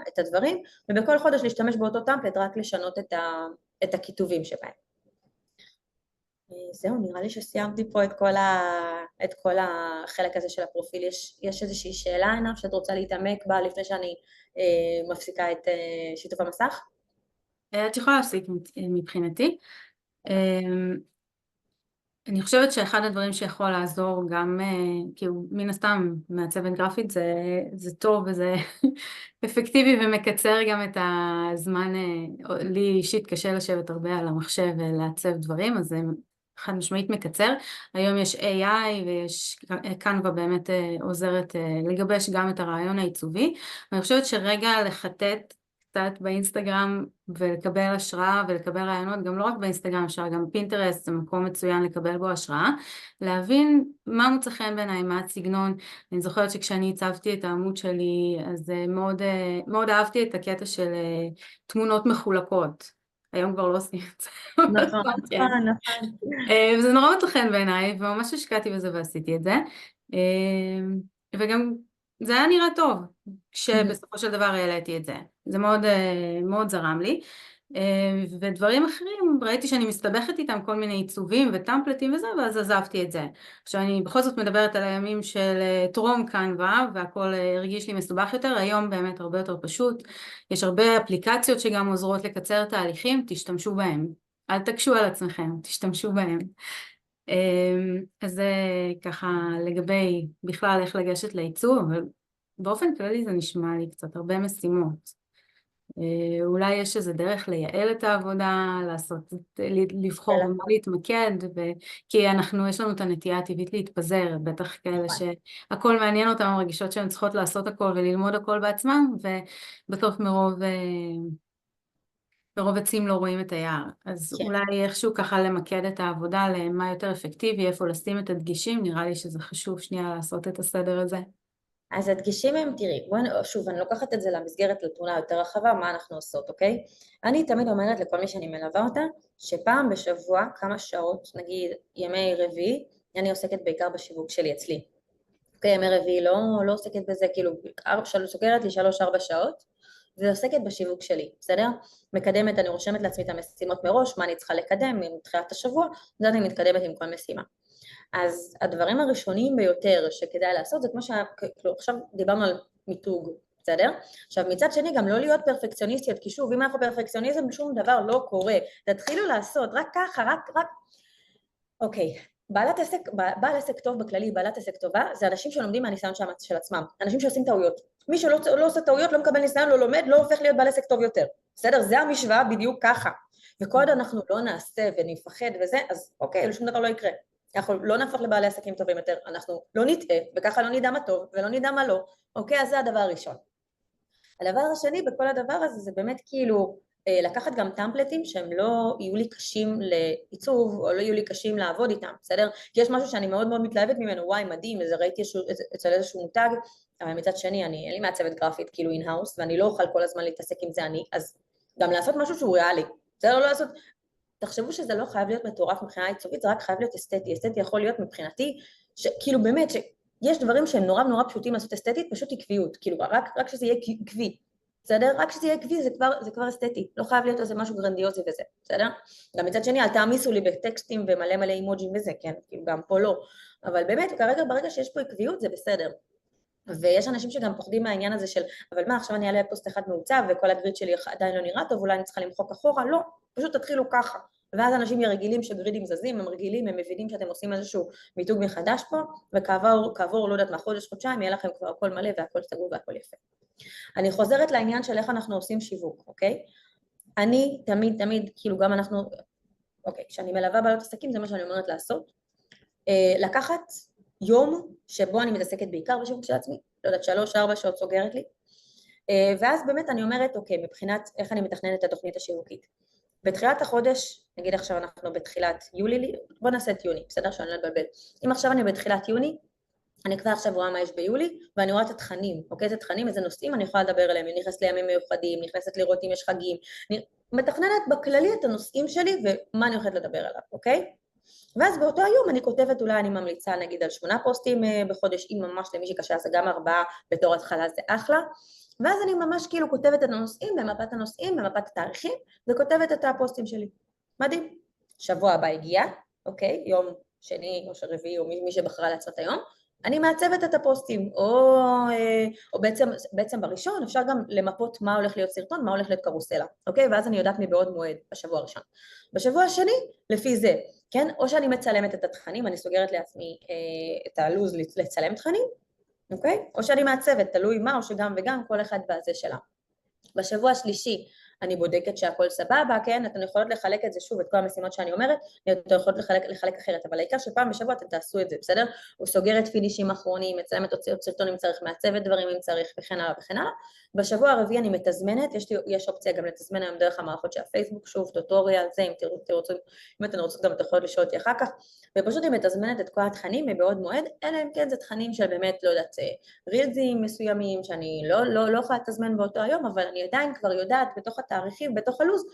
את הדברים, ובכל חודש להשתמש באותו טמפלט, רק לשנות את הכיתובים שבהם. זהו, נראה לי שסיימתי פה את כל החלק הזה של הפרופיל. יש איזושהי שאלה עיניו שאת רוצה להתעמק בה לפני שאני מפסיקה את שיתוף המסך? את יכולה להפסיק מבחינתי. אני חושבת שאחד הדברים שיכול לעזור גם, כאילו מן הסתם מעצבת גרפית זה טוב וזה אפקטיבי ומקצר גם את הזמן, לי אישית קשה לשבת הרבה על המחשב ולעצב דברים, אז זה חד משמעית מקצר. היום יש AI ויש קנווה באמת עוזרת לגבש גם את הרעיון העיצובי, ואני חושבת שרגע לחטט קצת באינסטגרם ולקבל השראה ולקבל רעיונות, גם לא רק באינסטגרם, אפשר גם פינטרסט, זה מקום מצוין לקבל בו השראה, להבין מה מוצא חן בעיניי, מה הסגנון. אני זוכרת שכשאני הצבתי את העמוד שלי, אז מאוד אהבתי את הקטע של תמונות מחולקות. היום כבר לא עושים את זה. נכון, נכון. וזה נורא מוצא חן בעיניי, וממש השקעתי בזה ועשיתי את זה. וגם זה היה נראה טוב, כשבסופו של דבר העליתי את זה. זה מאוד זרם לי. ודברים אחרים, ראיתי שאני מסתבכת איתם כל מיני עיצובים וטמפלטים וזה, ואז עזבתי את זה. עכשיו אני בכל זאת מדברת על הימים של טרום קנווה, והכל הרגיש לי מסובך יותר, היום באמת הרבה יותר פשוט. יש הרבה אפליקציות שגם עוזרות לקצר תהליכים, תשתמשו בהם. אל תקשו על עצמכם, תשתמשו בהם. אז זה ככה לגבי בכלל איך לגשת לעיצוב, אבל באופן כללי זה נשמע לי קצת הרבה משימות. אולי יש איזה דרך לייעל את העבודה, לבחור במה להתמקד, כי יש לנו את הנטייה הטבעית להתפזר, בטח כאלה שהכל מעניין אותם, מרגישות שהן צריכות לעשות הכל וללמוד הכל בעצמם, ובסוף ברוב עצים לא רואים את היער. אז אולי איכשהו ככה למקד את העבודה למה יותר אפקטיבי, איפה לשים את הדגישים, נראה לי שזה חשוב שנייה לעשות את הסדר הזה. אז הדגישים הם, תראי, שוב, אני לוקחת את זה למסגרת לתמונה יותר רחבה, מה אנחנו עושות, אוקיי? אני תמיד אומרת לכל מי שאני מלווה אותה, שפעם בשבוע, כמה שעות, נגיד ימי רביעי, אני עוסקת בעיקר בשיווק שלי אצלי. אוקיי, ימי רביעי לא עוסקת בזה, כאילו, סוגרת לי 3-4 שעות, ועוסקת בשיווק שלי, בסדר? מקדמת, אני רושמת לעצמי את המשימות מראש, מה אני צריכה לקדם מתחילת השבוע, ואז אני מתקדמת עם כל משימה. אז הדברים הראשונים ביותר שכדאי לעשות זה כמו עכשיו דיברנו על מיתוג, בסדר? עכשיו מצד שני גם לא להיות פרפקציוניסטיות, כי שוב אם אנחנו פרפקציוניזם שום דבר לא קורה, תתחילו לעשות רק ככה, רק אוקיי, בעל עסק טוב בכללי, בעלת עסק טובה, זה אנשים שלומדים מהניסיון של עצמם, אנשים שעושים טעויות, מי שלא עושה טעויות לא מקבל ניסיון, לא לומד, לא הופך להיות בעל עסק טוב יותר, בסדר? זה המשוואה בדיוק ככה, וכל עוד אנחנו לא נעשה ונפחד וזה, אז אוקיי, שום דבר לא יקרה. אנחנו לא נהפוך לבעלי עסקים טובים יותר, אנחנו לא נטעה, וככה לא נדע מה טוב, ולא נדע מה לא, אוקיי? אז זה הדבר הראשון. הדבר השני בכל הדבר הזה, זה באמת כאילו, לקחת גם טמפלטים שהם לא יהיו לי קשים לעיצוב, או לא יהיו לי קשים לעבוד איתם, בסדר? כי יש משהו שאני מאוד מאוד מתלהבת ממנו, וואי, מדהים, איזה ראיתי אצל איזשהו מותג, אבל מצד שני, אין לי מעצבת גרפית כאילו אין-האוס, ואני לא אוכל כל הזמן להתעסק עם זה אני, אז גם לעשות משהו שהוא ריאלי, בסדר? לא לעשות תחשבו שזה לא חייב להיות מטורף מבחינה עיצובית, זה רק חייב להיות אסתטי. אסתטי יכול להיות מבחינתי, כאילו באמת, שיש דברים שהם נורא נורא פשוטים לעשות אסתטית, פשוט עקביות, כאילו רק שזה יהיה עקבי, בסדר? רק שזה יהיה עקבי, זה כבר אסתטי, לא חייב להיות איזה משהו גרנדיוזי וזה, בסדר? גם מצד שני, אל תעמיסו לי בטקסטים ומלא מלא אימוג'ים וזה, כן? כאילו גם פה לא, אבל באמת, כרגע ברגע שיש פה עקביות זה בסדר. ויש אנשים שגם פוחדים מהעניין הזה של, אבל מה, עכשיו אני אעלה פוסט אחד מעוצב וכל הגריד שלי עדיין לא נראה טוב, אולי אני צריכה למחוק אחורה, לא, פשוט תתחילו ככה. ואז אנשים רגילים שגרידים זזים, הם רגילים, הם מבינים שאתם עושים איזשהו מיתוג מחדש פה, וכעבור, לא יודעת מה, חודש, חודשיים, יהיה לכם כבר הכל מלא והכל סגור והכל יפה. אני חוזרת לעניין של איך אנחנו עושים שיווק, אוקיי? אני תמיד, כאילו גם אנחנו, אוקיי, כשאני מלווה בעלות עסקים, זה מה שאני אומרת לעשות, לקחת יום שבו אני מתעסקת בעיקר בשיווק של עצמי, לא יודעת, 3-4 שעות סוגרת לי, ואז באמת אני אומרת, אוקיי, מבחינת איך אני מתכננת את התוכנית השיווקית. בתחילת החודש, נגיד עכשיו אנחנו בתחילת יולי, בוא נעשה את יוני, בסדר? שאני לא אתבלבל. אם עכשיו אני בתחילת יוני, אני כבר עכשיו רואה מה יש ביולי, ואני רואה את התכנים, אוקיי? איזה תכנים, איזה נושאים אני יכולה לדבר עליהם, אני נכנסת לימים מיוחדים, נכנסת לראות אם יש חגים, אני מתכננת בכללי את הנושאים שלי ומה אני הולכת לדבר עליו, אוקיי? ואז באותו היום אני כותבת, אולי אני ממליצה נגיד על 8 פוסטים בחודש, אם ממש למי שקשה זה גם 4 בתור התחלה זה אחלה, ואז אני ממש כאילו כותבת את הנושאים, במפת הנושאים, במפת התאריכים, וכותבת את הפוסטים שלי. מדהים. שבוע הבא הגיע, אוקיי? יום שני או רביעי או מי שבחרה לעצמת היום, אני מעצבת את הפוסטים, או בעצם בראשון אפשר גם למפות מה הולך להיות סרטון, מה הולך להיות קרוסלה, אוקיי? ואז אני יודעת מבעוד מועד בשבוע הראשון. בשבוע השני, לפי זה, כן? או שאני מצלמת את התכנים, אני סוגרת לעצמי את הלוז לצלם תכנים, אוקיי? או שאני מעצבת, תלוי מה, או שגם וגם, כל אחד בזה שלה. בשבוע השלישי אני בודקת שהכל סבבה, כן? אתן יכולות לחלק את זה שוב, את כל המשימות שאני אומרת, אתן יכולות לחלק אחרת, אבל העיקר שפעם בשבוע אתן תעשו את זה, בסדר? הוא סוגר את פינישים אחרונים, מצלמת הוצאות סרטון אם צריך, מעצבת דברים אם צריך, וכן הלאה וכן הלאה. בשבוע הרביעי אני מתזמנת, יש אופציה גם לתזמן היום דרך המערכות של הפייסבוק, שוב, טוטוריאל, זה, אם אתן רוצות גם את יכולות לשאול אותי אחר כך, ופשוט היא מתזמנת את כל התכנים מבעוד מועד, אלא אם כן זה תכנים של באמת, לא יודעת, רילזים מסוימים, שאני לא יכולה לתזמן באותו היום, אבל אני עדיין כבר יודעת בתוך התאריכים, בתוך הלו"ז,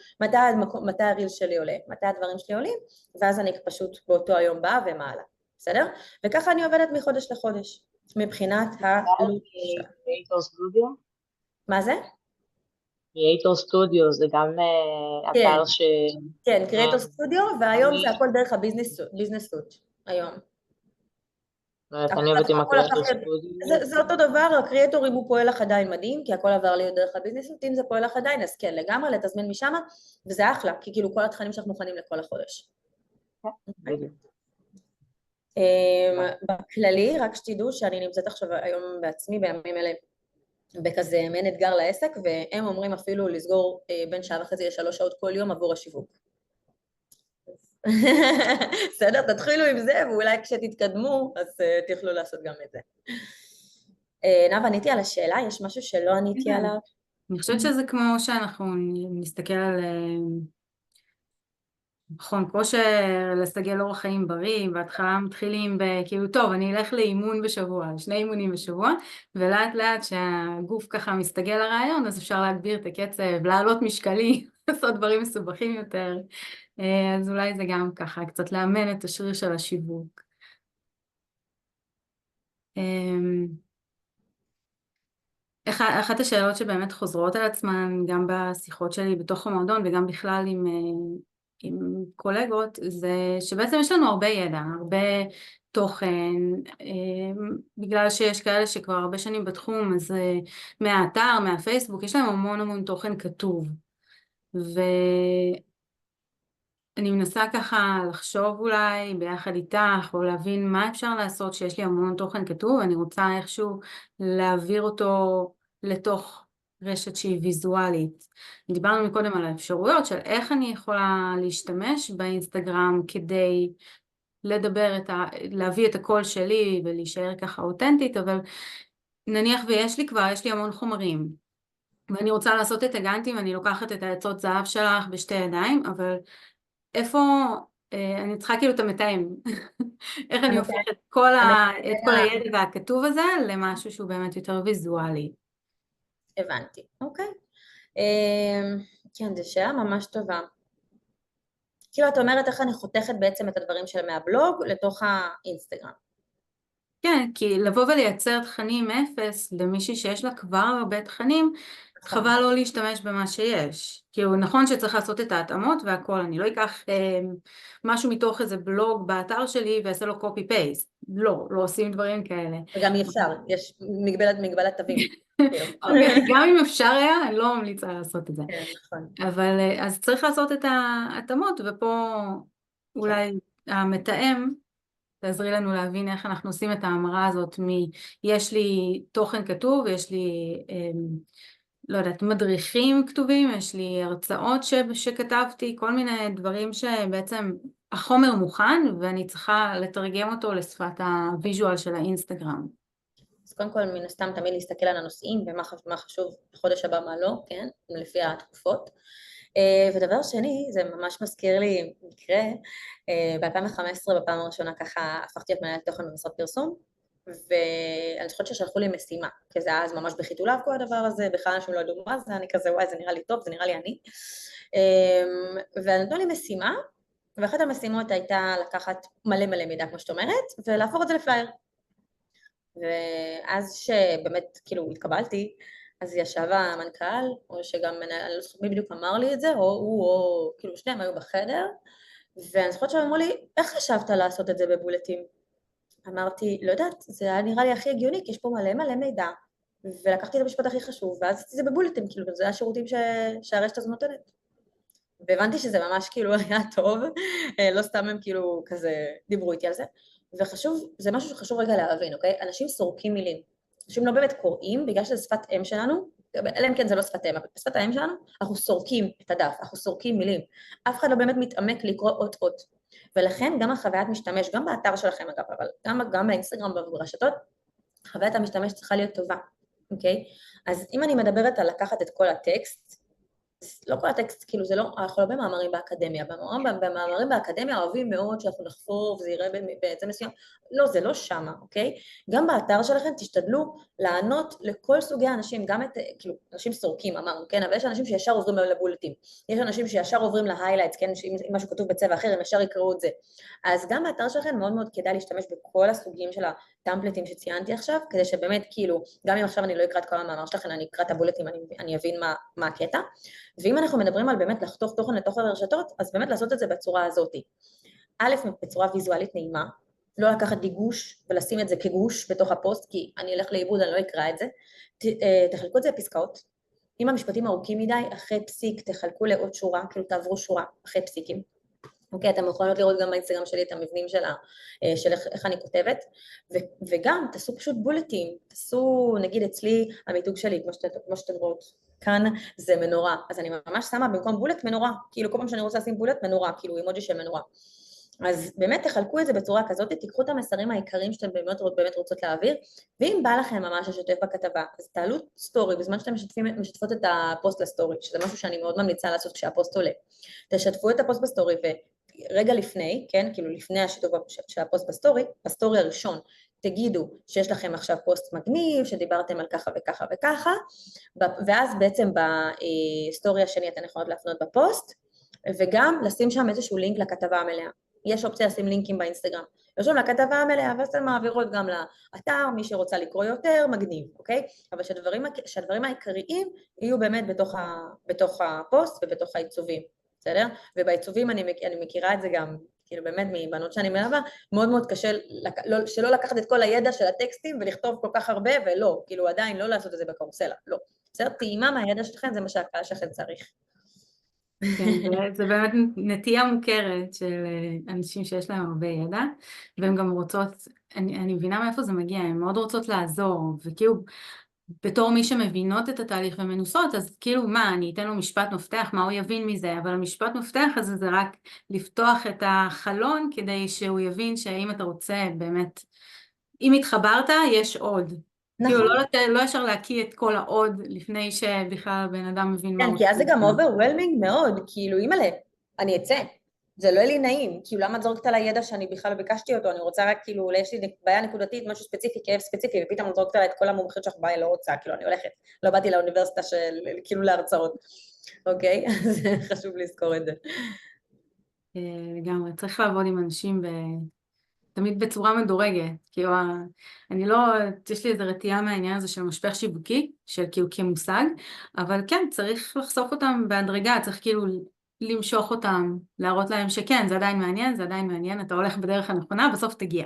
מתי הרילס שלי עולה, מתי הדברים שלי עולים, ואז אני פשוט באותו היום באה ומעלה, בסדר? וככה אני עובדת מחודש לחודש, מבחינת הלו"ז. קריאייטור סטודיו? מה זה? קריאייטור סטודיו זה גם כן, אתר ש... כן, קריאייטור סטודיו, והיום זה הכל דרך הביזנס סוט, היום. אני עובדת עם הקריאייטור סטודיו. זה אותו דבר, הקריאייטור אם הוא פועל לך עדיין מדהים, כי הכל עבר לי דרך הביזנס, אם זה פועל לך עדיין, אז כן, לגמרי, לתזמן משם, וזה אחלה, כי כאילו כל התכנים שאנחנו מוכנים לכל החודש. בכללי, רק שתדעו שאני נמצאת עכשיו היום בעצמי, בימים אלה, בכזה מעין אתגר לעסק, והם אומרים אפילו לסגור בין 1.5 ל3 שעות כל יום עבור השיווק. בסדר, תתחילו עם זה, ואולי כשתתקדמו, אז תוכלו לעשות גם את זה. נאוה, עניתי על השאלה, יש משהו שלא עניתי עליו? אני חושבת שזה כמו שאנחנו נסתכל על נכון, כושר, לסגל אורח חיים בריא, בהתחלה מתחילים כאילו, טוב, אני אלך לאימון בשבוע, 2 אימונים בשבוע, ולאט לאט שהגוף ככה מסתגל לרעיון, אז אפשר להגביר את הקצב, לעלות משקלי, לעשות דברים מסובכים יותר, אז אולי זה גם ככה, קצת לאמן את השריר של השיווק. אחת השאלות שבאמת חוזרות על עצמן, גם בשיחות שלי בתוך המועדון, וגם בכלל עם קולגות, זה שבעצם יש לנו הרבה ידע, הרבה תוכן, בגלל שיש כאלה שכבר הרבה שנים בתחום, אז מהאתר, מהפייסבוק, יש להם המון תוכן כתוב. ואני מנסה ככה לחשוב אולי ביחד איתך, או להבין מה אפשר לעשות שיש לי המון תוכן כתוב, ואני רוצה איכשהו להעביר אותו לתוך רשת שהיא ויזואלית. דיברנו מקודם על האפשרויות של איך אני יכולה להשתמש באינסטגרם כדי לדבר להביא את הקול שלי ולהישאר ככה אותנטית, אבל נניח ויש לי המון חומרים, ואני רוצה לעשות את הגאנטים, אני לוקחת את העצות זהב שלך בשתי ידיים, אבל איפה אני צריכה כאילו את המתאם, איך אני הופכת את כל הידע והכתוב הזה למשהו שהוא באמת יותר ויזואלי. הבנתי, אוקיי. כן, זו שאלה ממש טובה. כאילו את אומרת איך אני חותכת בעצם את הדברים של מהבלוג לתוך האינסטגרם. כן, כי לבוא ולייצר תכנים אפס למישהי שיש לה כבר הרבה תכנים, חבל לא להשתמש במה שיש. כאילו, נכון שצריך לעשות את ההתאמות והכל, אני לא אקח משהו מתוך איזה בלוג באתר שלי ועשה לו קופי פייסט. לא, לא עושים דברים כאלה. וגם אי אפשר, יש מגבלת תווים. אוקיי, גם אם אפשר היה, אני לא ממליצה לעשות את זה. כן, נכון. אבל אז צריך לעשות את ההתאמות, ופה אולי המתאם תעזרי לנו להבין איך אנחנו עושים את ההמרה הזאת יש לי תוכן כתוב, יש לי, לא יודעת, מדריכים כתובים, יש לי הרצאות שכתבתי, כל מיני דברים שבעצם החומר מוכן ואני צריכה לתרגם אותו לשפת הוויז'ואל של האינסטגרם. אז קודם כל, מן הסתם תמיד להסתכל על הנושאים ומה חשוב בחודש הבא, מה לא, כן? לפי התקופות. ודבר שני, זה ממש מזכיר לי מקרה, ב-2015 בפעם הראשונה ככה הפכתי להיות מנהלת תוכן במשרד פרסום, ואני חושבת ששלחו לי משימה, כי זה היה אז ממש בחיתוליו כל הדבר הזה, בכלל אנשים לא ידעו מה זה, אני כזה וואי זה נראה לי טוב, זה נראה לי אני. ונתנו לי משימה, ואחת המשימות הייתה לקחת מלא מידע כמו שאת אומרת, ולהפוך את זה לפלייר. ואז שבאמת כאילו התקבלתי, אז ישב המנכ"ל, או שגם מנהל, לא זוכרת מי בדיוק אמר לי את זה, או הוא, או כאילו שניהם היו בחדר, ואני זוכרת שהם אמרו לי, איך חשבת לעשות את זה בבולטים? אמרתי, לא יודעת, זה היה נראה לי הכי הגיוני, כי יש פה מלא מידע, ולקחתי את המשפט הכי חשוב, ואז עשיתי את זה בבולטים, כאילו, זה השירותים שהרשת הזו נותנת. והבנתי שזה ממש כאילו היה טוב, לא סתם הם כאילו כזה דיברו איתי על זה, וחשוב, זה משהו שחשוב רגע להבין, אוקיי? אנשים סורקים מילים, אנשים לא באמת קוראים, בגלל שזה שפת אם שלנו, אלא אם כן זה לא שפת אם, אבל בשפת האם שלנו, אנחנו סורקים את הדף, אנחנו סורקים מילים, אף אחד לא באמת מתעמק לקרוא אות, ולכן גם החוויית משתמש, גם באתר שלכם אגב, אבל גם באינסטגרם וברשתות, חוויית המשתמש צריכה להיות טובה, אוקיי? אז אם אני מדברת על לקחת את כל הטקסט, לא כל הטקסט, כאילו זה לא, אנחנו לא במאמרים באקדמיה, במאמרים באקדמיה אוהבים מאוד שאנחנו נחפור וזה יראה בעצם מסוים, לא, זה לא שמה, אוקיי? גם באתר שלכם תשתדלו לענות לכל סוגי האנשים, גם את, כאילו, אנשים סורקים אמרנו, כן, אבל יש אנשים שישר עוברים לבולטים, יש אנשים שישר עוברים להיילייטס, כן, אם משהו כתוב בצבע אחר, הם ישר יקראו את זה, אז גם באתר שלכם מאוד מאוד כדאי להשתמש בכל הסוגים של הטמפלטים שציינתי עכשיו, כדי שבאמת, כאילו, גם אם עכשיו אני לא אקרא את כל המאמר שלכם, אני אקרא את הבולטים, אני אבין מה הקטע. ואם אנחנו מדברים על באמת לחתוך תוכן לתוך הרשתות, אז באמת לעשות את זה בצורה הזאת. א', בצורה ויזואלית נעימה, לא לקחת דיגוש ולשים את זה כגוש בתוך הפוסט, כי אני אלך לאיבוד, אני לא אקרא את זה. תחלקו את זה לפסקאות. אם המשפטים ארוכים מדי, אחרי פסיק תחלקו לעוד שורה, כאילו תעברו שורה אחרי פסיקים. אוקיי, אתם יכולים לראות גם באינסטגרם שלי את המבנים של איך אני כותבת, וגם תעשו פשוט בולטים, תעשו, נגיד אצלי, המיתוג שלי, כמו שאתם רואות, כאן זה מנורה, אז אני ממש שמה במקום בולט מנורה, כאילו כל פעם שאני רוצה לשים בולט מנורה, כאילו אימוג'י של מנורה. אז באמת תחלקו את זה בצורה כזאת, תיקחו את המסרים העיקריים שאתם באמת רוצות להעביר, ואם בא לכם ממש לשתף בכתבה, אז תעלו סטורי, בזמן שאתם משתפות את הפוסט לסטורי, שזה משהו שאני מאוד ממליצה לעשות כשהפוסט עולה. תשתפו את הפוסט בסטורי, ורגע לפני, כן, כאילו לפני השיתוף של הפוסט בסטורי הראשון, תגידו שיש לכם עכשיו פוסט מגניב, שדיברתם על ככה וככה וככה, ואז בעצם בסטורי השני אתן יכולות להפנות בפוסט, וגם לשים שם איזשהו לינק לכתבה המלאה. יש אופציה לשים לינקים באינסטגרם. יושבים לכתבה המלאה, ואז אתן מעבירות גם לאתר, מי שרוצה לקרוא יותר, מגניב, אוקיי? אבל שהדברים העיקריים יהיו באמת בתוך הפוסט ובתוך העיצובים, בסדר? ובעיצובים אני מכירה את זה גם, כאילו באמת מבנות שאני מלווה, מאוד מאוד קשה שלא לקחת את כל הידע של הטקסטים ולכתוב כל כך הרבה, ולא, כאילו עדיין לא לעשות את זה בקרוסלה, לא. בסדר? טעימה מהידע שלכם זה מה שהקהל שלכם צריך. כן, זה באמת נטייה מוכרת של אנשים שיש להם הרבה ידע, והן גם רוצות, אני מבינה מאיפה זה מגיע, הן מאוד רוצות לעזור, וכאילו בתור מי שמבינות את התהליך ומנוסות, אז כאילו מה, אני אתן לו משפט מפתח, מה הוא יבין מזה, אבל המשפט מפתח הזה זה רק לפתוח את החלון, כדי שהוא יבין שאם אתה רוצה באמת, אם התחברת, יש עוד. נכון. כאילו לא ישר להקיא את כל העוד לפני שבכלל בן אדם מבין מה הוא... כן, כי אז זה גם overwhelming מאוד, כאילו אימא'לה, אני אצא, זה לא יהיה לי נעים, כאילו למה את זורקת על הידע שאני בכלל לא ביקשתי אותו, אני רוצה רק כאילו, יש לי בעיה נקודתית, משהו ספציפי, כאב ספציפי, ופתאום את זורקת עליי את כל המומחיות שלך, בעיה לא רוצה, כאילו אני הולכת, לא באתי לאוניברסיטה כאילו להרצאות, אוקיי? אז חשוב לזכור את זה. לגמרי, צריך לעבוד עם אנשים תמיד בצורה מדורגת, כאילו, אני לא, יש לי איזו רתיעה מהעניין הזה של משפך שיווקי, של כאילו כמושג, אבל כן, צריך לחשוף אותם בהדרגה, צריך כאילו למשוך אותם, להראות להם שכן, זה עדיין מעניין, זה עדיין מעניין, אתה הולך בדרך הנכונה, בסוף תגיע.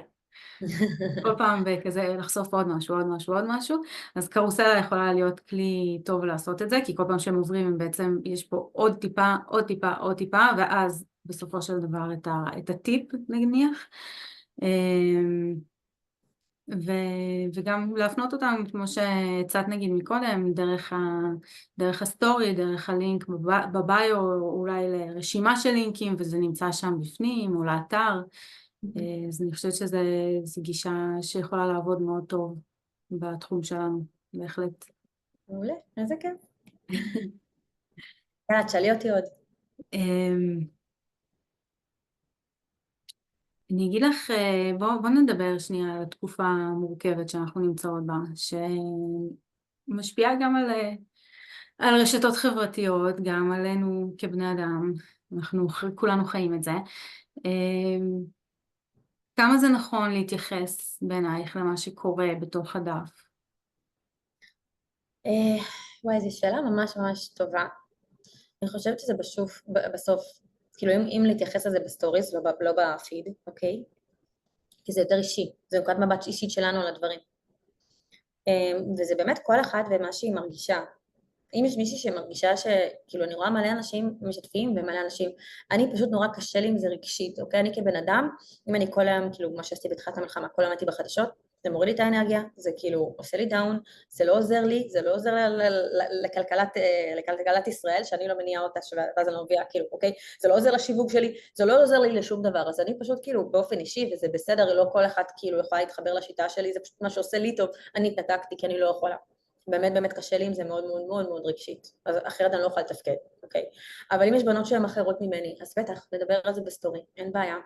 כל פעם בכזה לחשוף עוד משהו, עוד משהו, עוד משהו, אז קרוסלה יכולה להיות כלי טוב לעשות את זה, כי כל פעם שהם עוברים, הם בעצם, יש פה עוד טיפה, עוד טיפה, עוד טיפה, ואז בסופו של דבר את הטיפ נניח. וגם להפנות אותם, כמו שהצעת נגיד מקודם, דרך הסטורי, דרך הלינק בביו, אולי לרשימה של לינקים, וזה נמצא שם בפנים, או לאתר. אז אני חושבת שזו גישה שיכולה לעבוד מאוד טוב בתחום שלנו, בהחלט. מעולה, איזה כיף. יאללה, תשאלי אותי עוד. אני אגיד לך, בוא נדבר שנייה על התקופה המורכבת שאנחנו נמצאות בה, שמשפיעה גם על רשתות חברתיות, גם עלינו כבני אדם, אנחנו כולנו חיים את זה. כמה זה נכון להתייחס בעינייך למה שקורה בתוך הדף? וואי, זו שאלה ממש ממש טובה. אני חושבת שזה בסוף, כאילו אם להתייחס לזה בסטוריס, לא בפיד, אוקיי? כי זה יותר אישי, זה נקודת מבט אישית שלנו על הדברים. וזה באמת כל אחת ומה שהיא מרגישה. אם יש מישהי שמרגישה שכאילו אני רואה מלא אנשים משתפים ומלא אנשים, אני פשוט נורא קשה לי עם זה רגשית, אוקיי? אני כבן אדם, אם אני כל היום, כאילו מה שעשיתי בתחילת המלחמה, כל היום הייתי בחדשות, זה מוריד לי את האנרגיה, זה כאילו עושה לי דאון, זה לא עוזר לי, זה לא עוזר לכלכלת ישראל, שאני לא מניעה אותה, ואז אני לא מביאה, כאילו, אוקיי? זה לא עוזר לשיווק שלי, זה לא עוזר לי לשום דבר, אז אני פשוט כאילו באופן אישי, וזה בסדר, לא כל אחד כאילו יכולה להתחבר לשיטה שלי, זה פשוט מה שעושה לי טוב, אני התנתקתי כי אני לא יכולה. באמת באמת קשה לי עם זה מאוד מאוד מאוד מאוד רגשית, אז אחרת אני לא יכולה לתפקד, אוקיי? אבל אם יש בנות שהן אחרות ממני, אז בטח, לדבר על זה בסטורי, אין בעיה.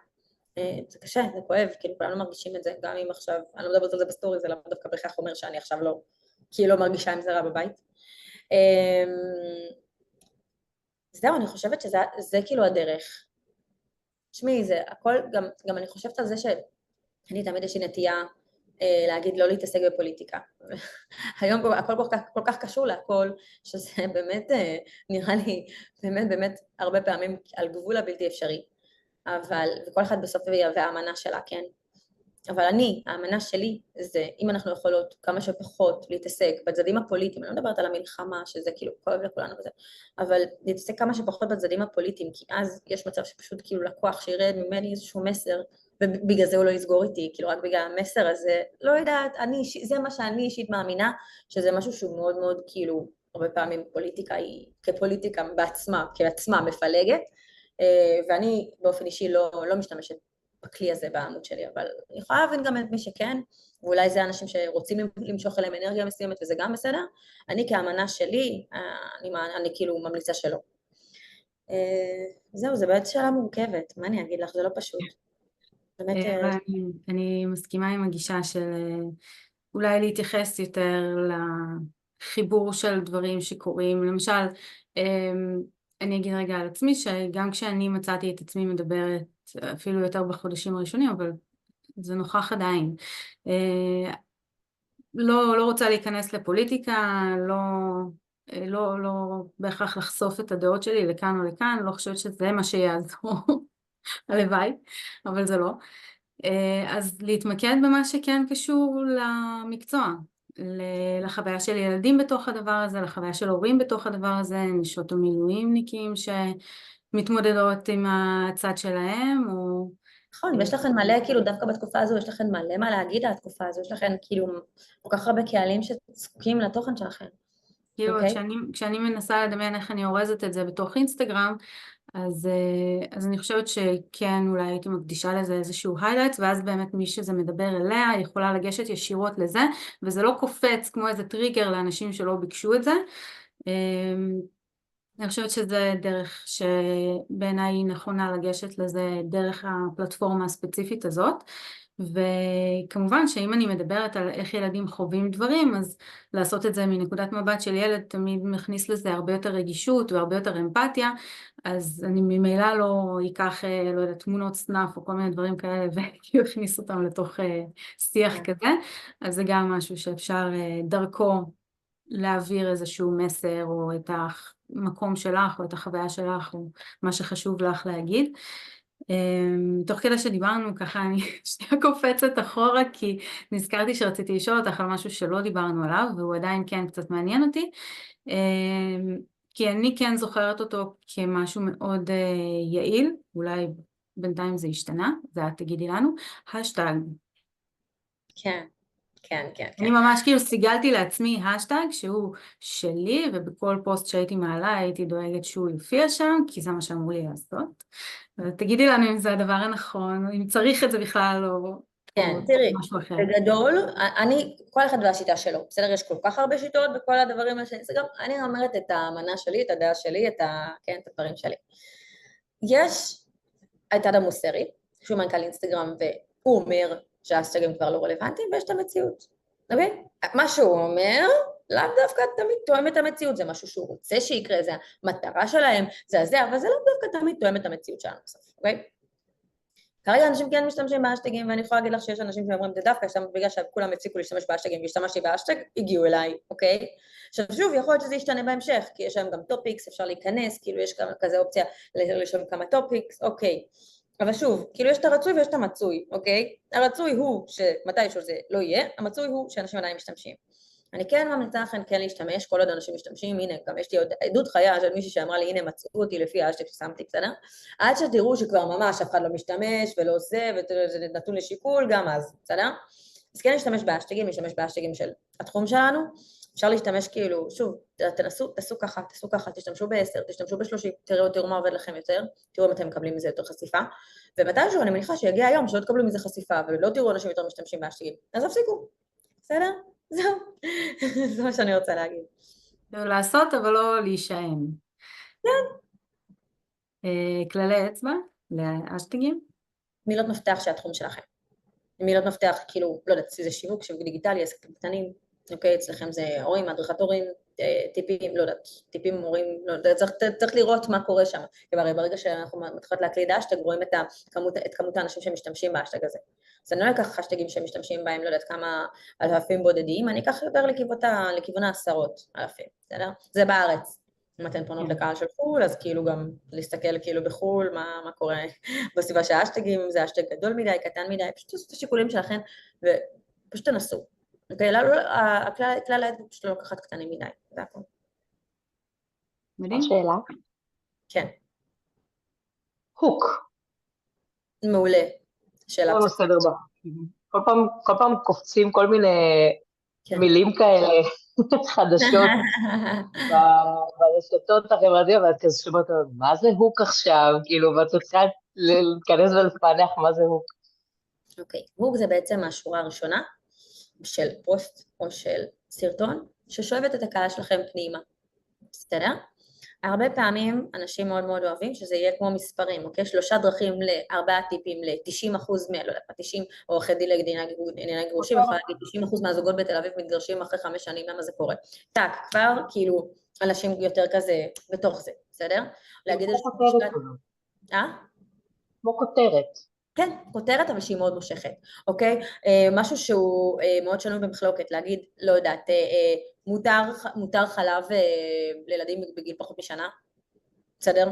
זה קשה, זה כואב, כאילו כולנו מרגישים את זה, גם אם עכשיו, אני לא מדברת על זה בסטורי, זה לא דווקא בהכרח אומר שאני עכשיו לא, כי לא מרגישה עם זה רע בבית. זהו, אני חושבת שזה כאילו הדרך. תשמעי, זה הכל, גם אני חושבת על זה שאני תמיד יש לי נטייה להגיד לא להתעסק בפוליטיקה. היום הכל כל כך קשור להכל, שזה באמת נראה לי באמת באמת הרבה פעמים על גבול הבלתי אפשרי. אבל, וכל אחד בסוף והאמנה שלה, כן? אבל האמנה שלי זה אם אנחנו יכולות כמה שפחות להתעסק בצדדים הפוליטיים, אני לא מדברת על המלחמה שזה כאילו כואב לכולנו וזה, אבל להתעסק כמה שפחות בצדדים הפוליטיים, כי אז יש מצב שפשוט כאילו לקוח שירד ממני איזשהו מסר, ובגלל זה הוא לא יסגור איתי, כאילו רק בגלל המסר הזה, לא יודעת, זה מה שאני אישית מאמינה, שזה משהו שהוא מאוד מאוד כאילו, הרבה פעמים פוליטיקה היא כפוליטיקה בעצמה, כעצמה מפלגת, ואני באופן אישי לא משתמשת בכלי הזה בעמוד שלי, אבל אני יכולה להבין גם את מי שכן, ואולי זה אנשים שרוצים למשוך אליהם אנרגיה מסוימת, וזה גם בסדר. אני כאמנה שלי, אני כאילו ממליצה שלא. זהו, זה באמת שאלה מורכבת, מה אני אגיד לך, זה לא פשוט. באמת... אני מסכימה עם הגישה של אולי להתייחס יותר לחיבור של דברים שקורים, למשל, אני אגיד רגע על עצמי, שגם כשאני מצאתי את עצמי מדברת אפילו יותר בחודשים הראשונים, אבל זה נוכח עדיין. לא רוצה להיכנס לפוליטיקה, לא בהכרח לחשוף את הדעות שלי לכאן או לכאן, לא חושבת שזה מה שיעזור, הלוואי, אבל זה לא. אז להתמקד במה שכן קשור למקצוע, לחוויה של ילדים בתוך הדבר הזה, לחוויה של הורים בתוך הדבר הזה, נשות המילואימניקים שמתמודדות עם הצד שלהם, או... נכון, ויש לכם מלא, כאילו דווקא בתקופה הזו, יש לכם מלא מה להגיד על התקופה הזו, יש לכם כאילו כל כך הרבה קהלים שזקוקים לתוכן שלכם. כאילו, כשאני מנסה לדמיין איך אני אורזת את זה בתוך אינסטגרם, אז אני חושבת שכן, אולי הייתי מקדישה לזה איזשהו highlights, ואז באמת מי שזה מדבר אליה יכולה לגשת ישירות לזה, וזה לא קופץ כמו איזה טריגר לאנשים שלא ביקשו את זה. אני חושבת שזה דרך שבעיניי היא נכונה לגשת לזה דרך הפלטפורמה הספציפית הזאת, וכמובן שאם אני מדברת על איך ילדים חווים דברים, אז לעשות את זה מנקודת מבט של ילד תמיד מכניס לזה הרבה יותר רגישות והרבה יותר אמפתיה, אז אני ממילא לא אקח, לא יודעת, תמונות סנאפ או כל מיני דברים כאלה ויכניס אותם לתוך שיח כזה, אז זה גם משהו שאפשר דרכו להעביר איזשהו מסר או את המקום שלך או את החוויה שלך או מה שחשוב לך להגיד. תוך כדי שדיברנו ככה אני שנייה קופצת אחורה כי נזכרתי שרציתי לשאול אותך על משהו שלא דיברנו עליו והוא עדיין כן קצת מעניין אותי, כי אני כן זוכרת אותו כמשהו מאוד יעיל, אולי בינתיים זה השתנה, זה את תגידי לנו, השטג. כן, כן, כן, כן. אני ממש כאילו סיגלתי לעצמי השטג שהוא שלי, ובכל פוסט שהייתי מעלה הייתי דואגת שהוא יופיע שם, כי זה מה שאמרו לי לעשות. תגידי לנו אם זה הדבר הנכון, אם צריך את זה בכלל או כן, תראי, משהו אחר. בגדול, כל אחד והשיטה שלו, בסדר? יש כל כך הרבה שיטות בכל הדברים האלה, זה גם, אני אומרת את המנה שלי, את הדעה שלי, כן, את הדברים שלי. יש את אדם מוסרי, שהוא מנכ"ל אינסטגרם, והוא אומר שההשטגים כבר לא רלוונטיים, ויש את המציאות, אוקיי? מה שהוא אומר, לאו דווקא תמיד תואם את המציאות, זה משהו שהוא רוצה שיקרה, זה המטרה שלהם, זה, אבל זה לאו דווקא תמיד תואם את המציאות שלנו בסוף, אוקיי? כרגע אנשים כן משתמשים בהשטגים, ואני יכולה להגיד לך שיש אנשים שאומרים, זה דווקא, בגלל שכולם הפסיקו להשתמש בהשטגים, והשתמשתי בהשטג, הגיעו אליי, אוקיי? עכשיו שוב, יכול להיות שזה ישתנה בהמשך, כי יש היום גם טופיקס, אפשר להיכנס, כאילו יש גם כזה אופציה לשם כמה טופיקס, אוקיי. אבל שוב, כאילו יש את הרצוי ויש את המצוי, אוקיי? הרצוי הוא שמתישהו זה לא יהיה, המצוי הוא שאנשים עדיין משתמשים. אני כן ממליצה לכם כן להשתמש, כל עוד אנשים משתמשים, הנה, גם יש לי עוד עדות חיה של מישהי שאמרה לי, הנה מצאו אותי לפי ההשטג ששמתי, בסדר? עד שתראו שכבר ממש אף אחד לא משתמש ולא זה, וזה נתון לשיקול, גם אז, בסדר? אז כן להשתמש בהשטגים, להשתמש בהשטגים של התחום שלנו, אפשר להשתמש כאילו, שוב, תעשו ככה, תשתמשו ב10, תשתמשו ב30, תראו מה עובד לכם יותר, תראו אם אתם מקבלים מזה יותר חשיפה, ומתישהו אני מניחה שיגיע היום שלא תקבלו מזה חשיפה, ולא תראו אנשים יותר משתמשים בהשטגים, אז הפסיקו, בסדר? זהו, זה מה שאני רוצה להגיד. לעשות אבל לא להישען. כן. כללי אצבע להשטגים? מילות מפתח שהתחום שלכם. מילות מפתח, כאילו, לא יודעת, זה שיווק דיגיטלי, עסקים קטנים, אוקיי, אצלכם זה הורים, הדרכת הורים, טיפים, לא יודעת, טיפים מורים, לא יודעת, צריך לראות מה קורה שם, כי ברגע שאנחנו מתחילות להקליד השטג, רואים את כמות האנשים שמשתמשים בהשטג הזה. אז אני לא אקח השטגים שמשתמשים בהם, לא יודעת, כמה אלפים בודדים, אני אקח יותר לכיוון העשרות אלפים, בסדר? זה בארץ. אם אתן פונות לקהל של חו"ל, אז כאילו גם להסתכל כאילו בחו"ל, מה קורה בסביבה של האשטגים, אם זה אשטג גדול מדי, קטן מדי, פשוט תעשו את השיקולים שלכם, ופשוט תנסו. אוקיי, הכלל האצבע פשוט לא לקחת קטנים מדי, זה הכל. מדהים? שאלה? כן. הוק. מעולה. שאלה. לא בסדר בה. כל פעם קופצים כל מיני מילים כאלה חדשות ברשתות החברתיות, ואת כזה שומעת, מה זה הוק עכשיו? כאילו, ואת צריכה להיכנס ולפענח מה זה הוק. אוקיי, הוק זה בעצם השורה הראשונה של פוסט או של סרטון, ששואבת את הקהל שלכם פנימה. בסדר? הרבה פעמים אנשים מאוד מאוד אוהבים שזה יהיה כמו מספרים, אוקיי? 3 דרכים ל4 טיפים ל-90% לא יודעת, 90, או עורכי דין לענייני גירושים, יכולה להגיד 90% מהזוגות בתל אביב מתגרשים אחרי 5 שנים, למה זה קורה? טק, כבר כאילו אנשים יותר כזה בתוך זה, בסדר? להגיד איזשהו משפט. כמו כותרת. כן, כותרת אבל שהיא מאוד מושכת, אוקיי? משהו שהוא מאוד שנוי במחלוקת, להגיד, לא יודעת, מותר חלב לילדים בגיל פחות משנה, בסדר?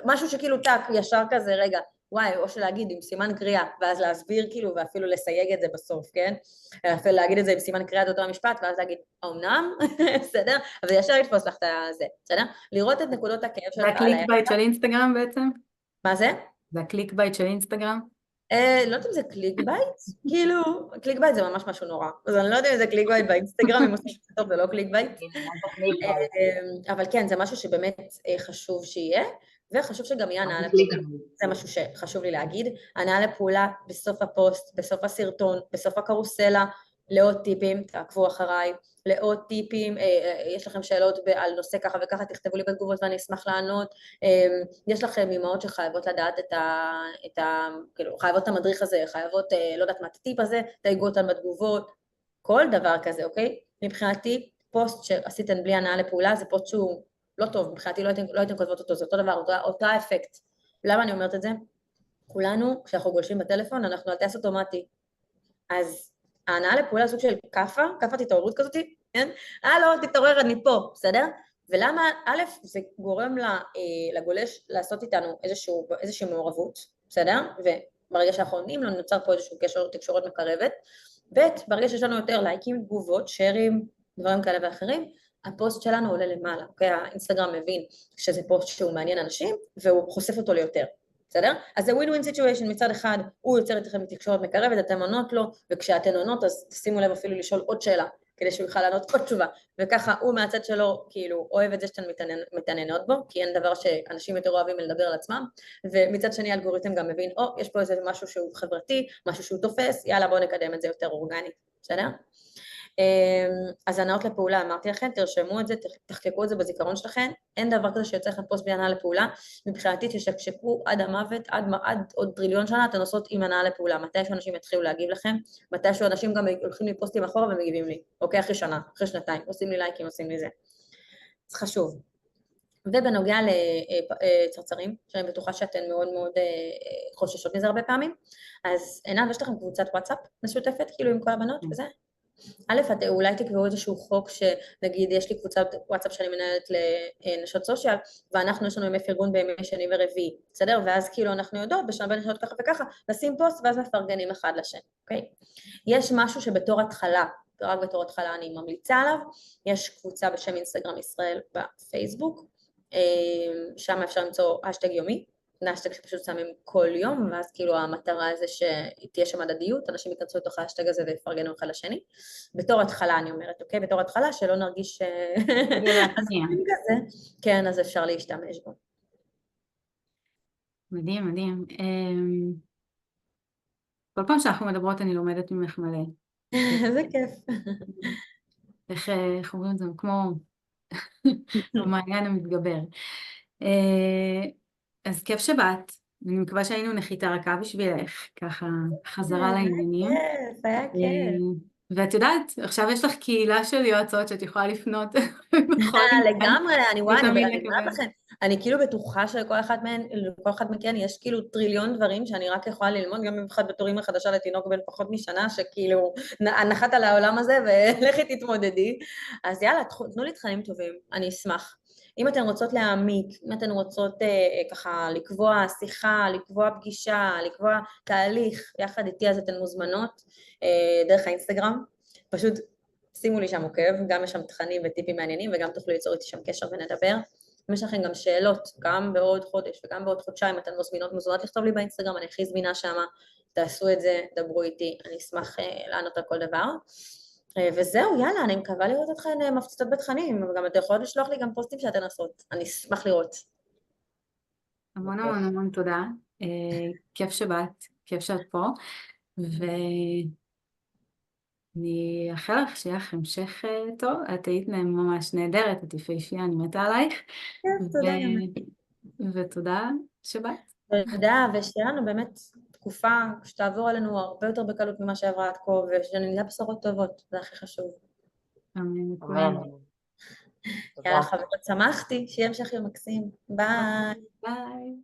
משהו שכאילו טק, ישר כזה, רגע, וואי, או שלהגיד עם סימן קריאה, ואז להסביר כאילו, ואפילו לסייג את זה בסוף, כן? אפילו להגיד את זה עם סימן קריאה את אותו המשפט, ואז להגיד, אומנם, בסדר? אבל ישר יתפוס לך את זה, בסדר? לראות את נקודות הכאב שלך. זה הקליק בייט של אינסטגרם בעצם? מה זה? זה הקליק בייט של אינסטגרם? לא יודעת אם זה קליק בייט, כאילו, קליק בייט זה ממש משהו נורא, אז אני לא יודעת אם זה קליק בייט באינסטגרם, אם עושים את זה טוב זה לא קליק בייט, אבל כן, זה משהו שבאמת חשוב שיהיה, וחשוב שגם יהיה הנעה לפעולה, זה משהו שחשוב לי להגיד, הנעה לפעולה בסוף הפוסט, בסוף הסרטון, בסוף הקרוסלה, לעוד טיפים, תעקבו אחריי, לעוד טיפים, יש לכם שאלות על נושא ככה וככה, תכתבו לי בתגובות ואני אשמח לענות, יש לכם אמהות שחייבות לדעת כאילו, חייבות את המדריך הזה, חייבות, לא יודעת מה, את הטיפ הזה, תייגו אותם בתגובות, כל דבר כזה, אוקיי? מבחינתי, פוסט שעשיתם בלי הנאה לפעולה, זה פוסט שהוא לא טוב, מבחינתי לא הייתם כותבות אותו, זה אותו דבר, אותה אפקט. למה אני אומרת את זה? כולנו, כשאנחנו גולשים בטלפון, אנחנו על טייס אוטומטי. אז ההנאה לפעולה סוג של כאפת התעוררות כזאת, כן? הלו, תתעורר, אני פה, בסדר? ולמה, א', זה גורם לגולש לעשות איתנו איזושהי מעורבות, בסדר? וברגע שאנחנו עונים לו, נוצר פה איזשהו קשר תקשורת מקרבת, ב', ברגע שיש לנו יותר לייקים, תגובות, שרים, דברים כאלה ואחרים, הפוסט שלנו עולה למעלה, אוקיי? האינסטגרם מבין שזה פוסט שהוא מעניין אנשים, והוא חושף אותו ליותר. בסדר? אז זה ווין-ווין סיטואשן, מצד אחד הוא יוצר אתכם בתקשורת מקרבת, אתם עונות לו, וכשאתן עונות אז שימו לב אפילו לשאול עוד שאלה, כדי שהוא יוכל לענות עוד תשובה, וככה הוא מהצד שלו כאילו אוהב את זה שאתן מתעניינות בו, כי אין דבר שאנשים יותר אוהבים לדבר על עצמם, ומצד שני האלגוריתם גם מבין, יש פה איזה משהו שהוא חברתי, משהו שהוא תופס, יאללה בואו נקדם את זה יותר אורגני, בסדר? אז הנאות לפעולה, אמרתי לכם, תרשמו את זה, תחקקו את זה בזיכרון שלכם, אין דבר כזה שיוצא לכם פוסט בלי הנאה לפעולה, מבחינתי תשקשקו עד המוות, עד עוד טריליון שנה, אתן עושות עם הנאה לפעולה, מתי שאנשים יתחילו להגיב לכם, מתי שאנשים גם הולכים לי פוסטים אחורה ומגיבים לי, אוקיי, אחרי שנה, אחרי שנתיים, עושים לי לייקים, עושים לי זה. זה חשוב. ובנוגע לצרצרים, שאני בטוחה שאתן מאוד מאוד חוששות מזה הרבה פעמים, אז עינב, יש לכם קבוצת וואטסאפ משותפת, כאילו עם כל הבנות וזה? א', אולי תקבעו איזשהו חוק שנגיד יש לי קבוצת וואטסאפ שאני מנהלת לנשות סושיאל, ואנחנו יש לנו ימי פרגון בימי שני ורביעי, בסדר? ואז כאילו אנחנו יודעות בשנה בין נשות ככה וככה, נשים פוסט ואז מפרגנים אחד לשני, אוקיי? יש משהו שבתור התחלה, רק בתור התחלה אני ממליצה עליו, יש קבוצה בשם אינסטגרם ישראל בפייסבוק, שם אפשר למצוא השטג יומי, השטג שפשוט שמים כל יום, ואז כאילו המטרה זה שתהיה שם הדדיות, אנשים ייכנסו לתוך השטג הזה ויפרגנו אחד לשני. בתור התחלה אני אומרת, אוקיי? בתור התחלה שלא נרגיש כזה, כן, אז אפשר להשתמש בו. מדהים, מדהים. כל פעם שאנחנו מדברות אני לומדת ממך מלא. איזה כיף. איך אומרים את זה? כמו המעיין המתגבר. אז כיף שבאת, אני מקווה שהיינו נחיתה רכה בשבילך, ככה חזרה לעניינים. היה כיף. ואת יודעת, עכשיו יש לך קהילה של יועצות שאת יכולה לפנות. לגמרי, אני אומרת לכם, אני כאילו בטוחה שלכל אחד מכן יש כאילו טריליון דברים שאני רק יכולה ללמוד, גם במיוחד בתור אמא חדשה לתינוק בן פחות משנה, שכאילו נחת על העולם הזה ולכי תתמודדי. אז יאללה, תנו לי תכנים טובים, אני אשמח. אם אתן רוצות להעמיק, אם אתן רוצות ככה לקבוע שיחה, לקבוע פגישה, לקבוע תהליך יחד איתי, אז אתן מוזמנות דרך האינסטגרם. פשוט שימו לי שם עוקב, גם יש שם תכנים וטיפים מעניינים, וגם תוכלו ליצור איתי שם קשר ונדבר. אם יש לכם גם שאלות, גם בעוד חודש וגם בעוד חודשיים, אתן מוזמנות לכתוב לי באינסטגרם, אני הכי זמינה שם, תעשו את זה, דברו איתי, אני אשמח לענות על כל דבר. וזהו, יאללה, אני מקווה לראות אתכן מפציצות בתכנים, וגם אתן יכולות לשלוח לי גם פוסטים שאתן עושות, אני אשמח לראות. המון המון המון תודה, כיף שבאת, כיף שאת פה, ואני אאחל לך שיהיה לך המשך טוב, את היית ממש נהדרת, את יפהפייה, אני מתה עלייך, תודה. ותודה שבאת. תודה, ושיהיה לנו באמת תקופה שתעבור עלינו הרבה יותר בקלות ממה שעברה עד כה, ושנדע בשורות טובות, זה הכי חשוב. אמן. יאללה חברות, שמחתי, שיהיה המשך יום מקסים, ביי. ביי.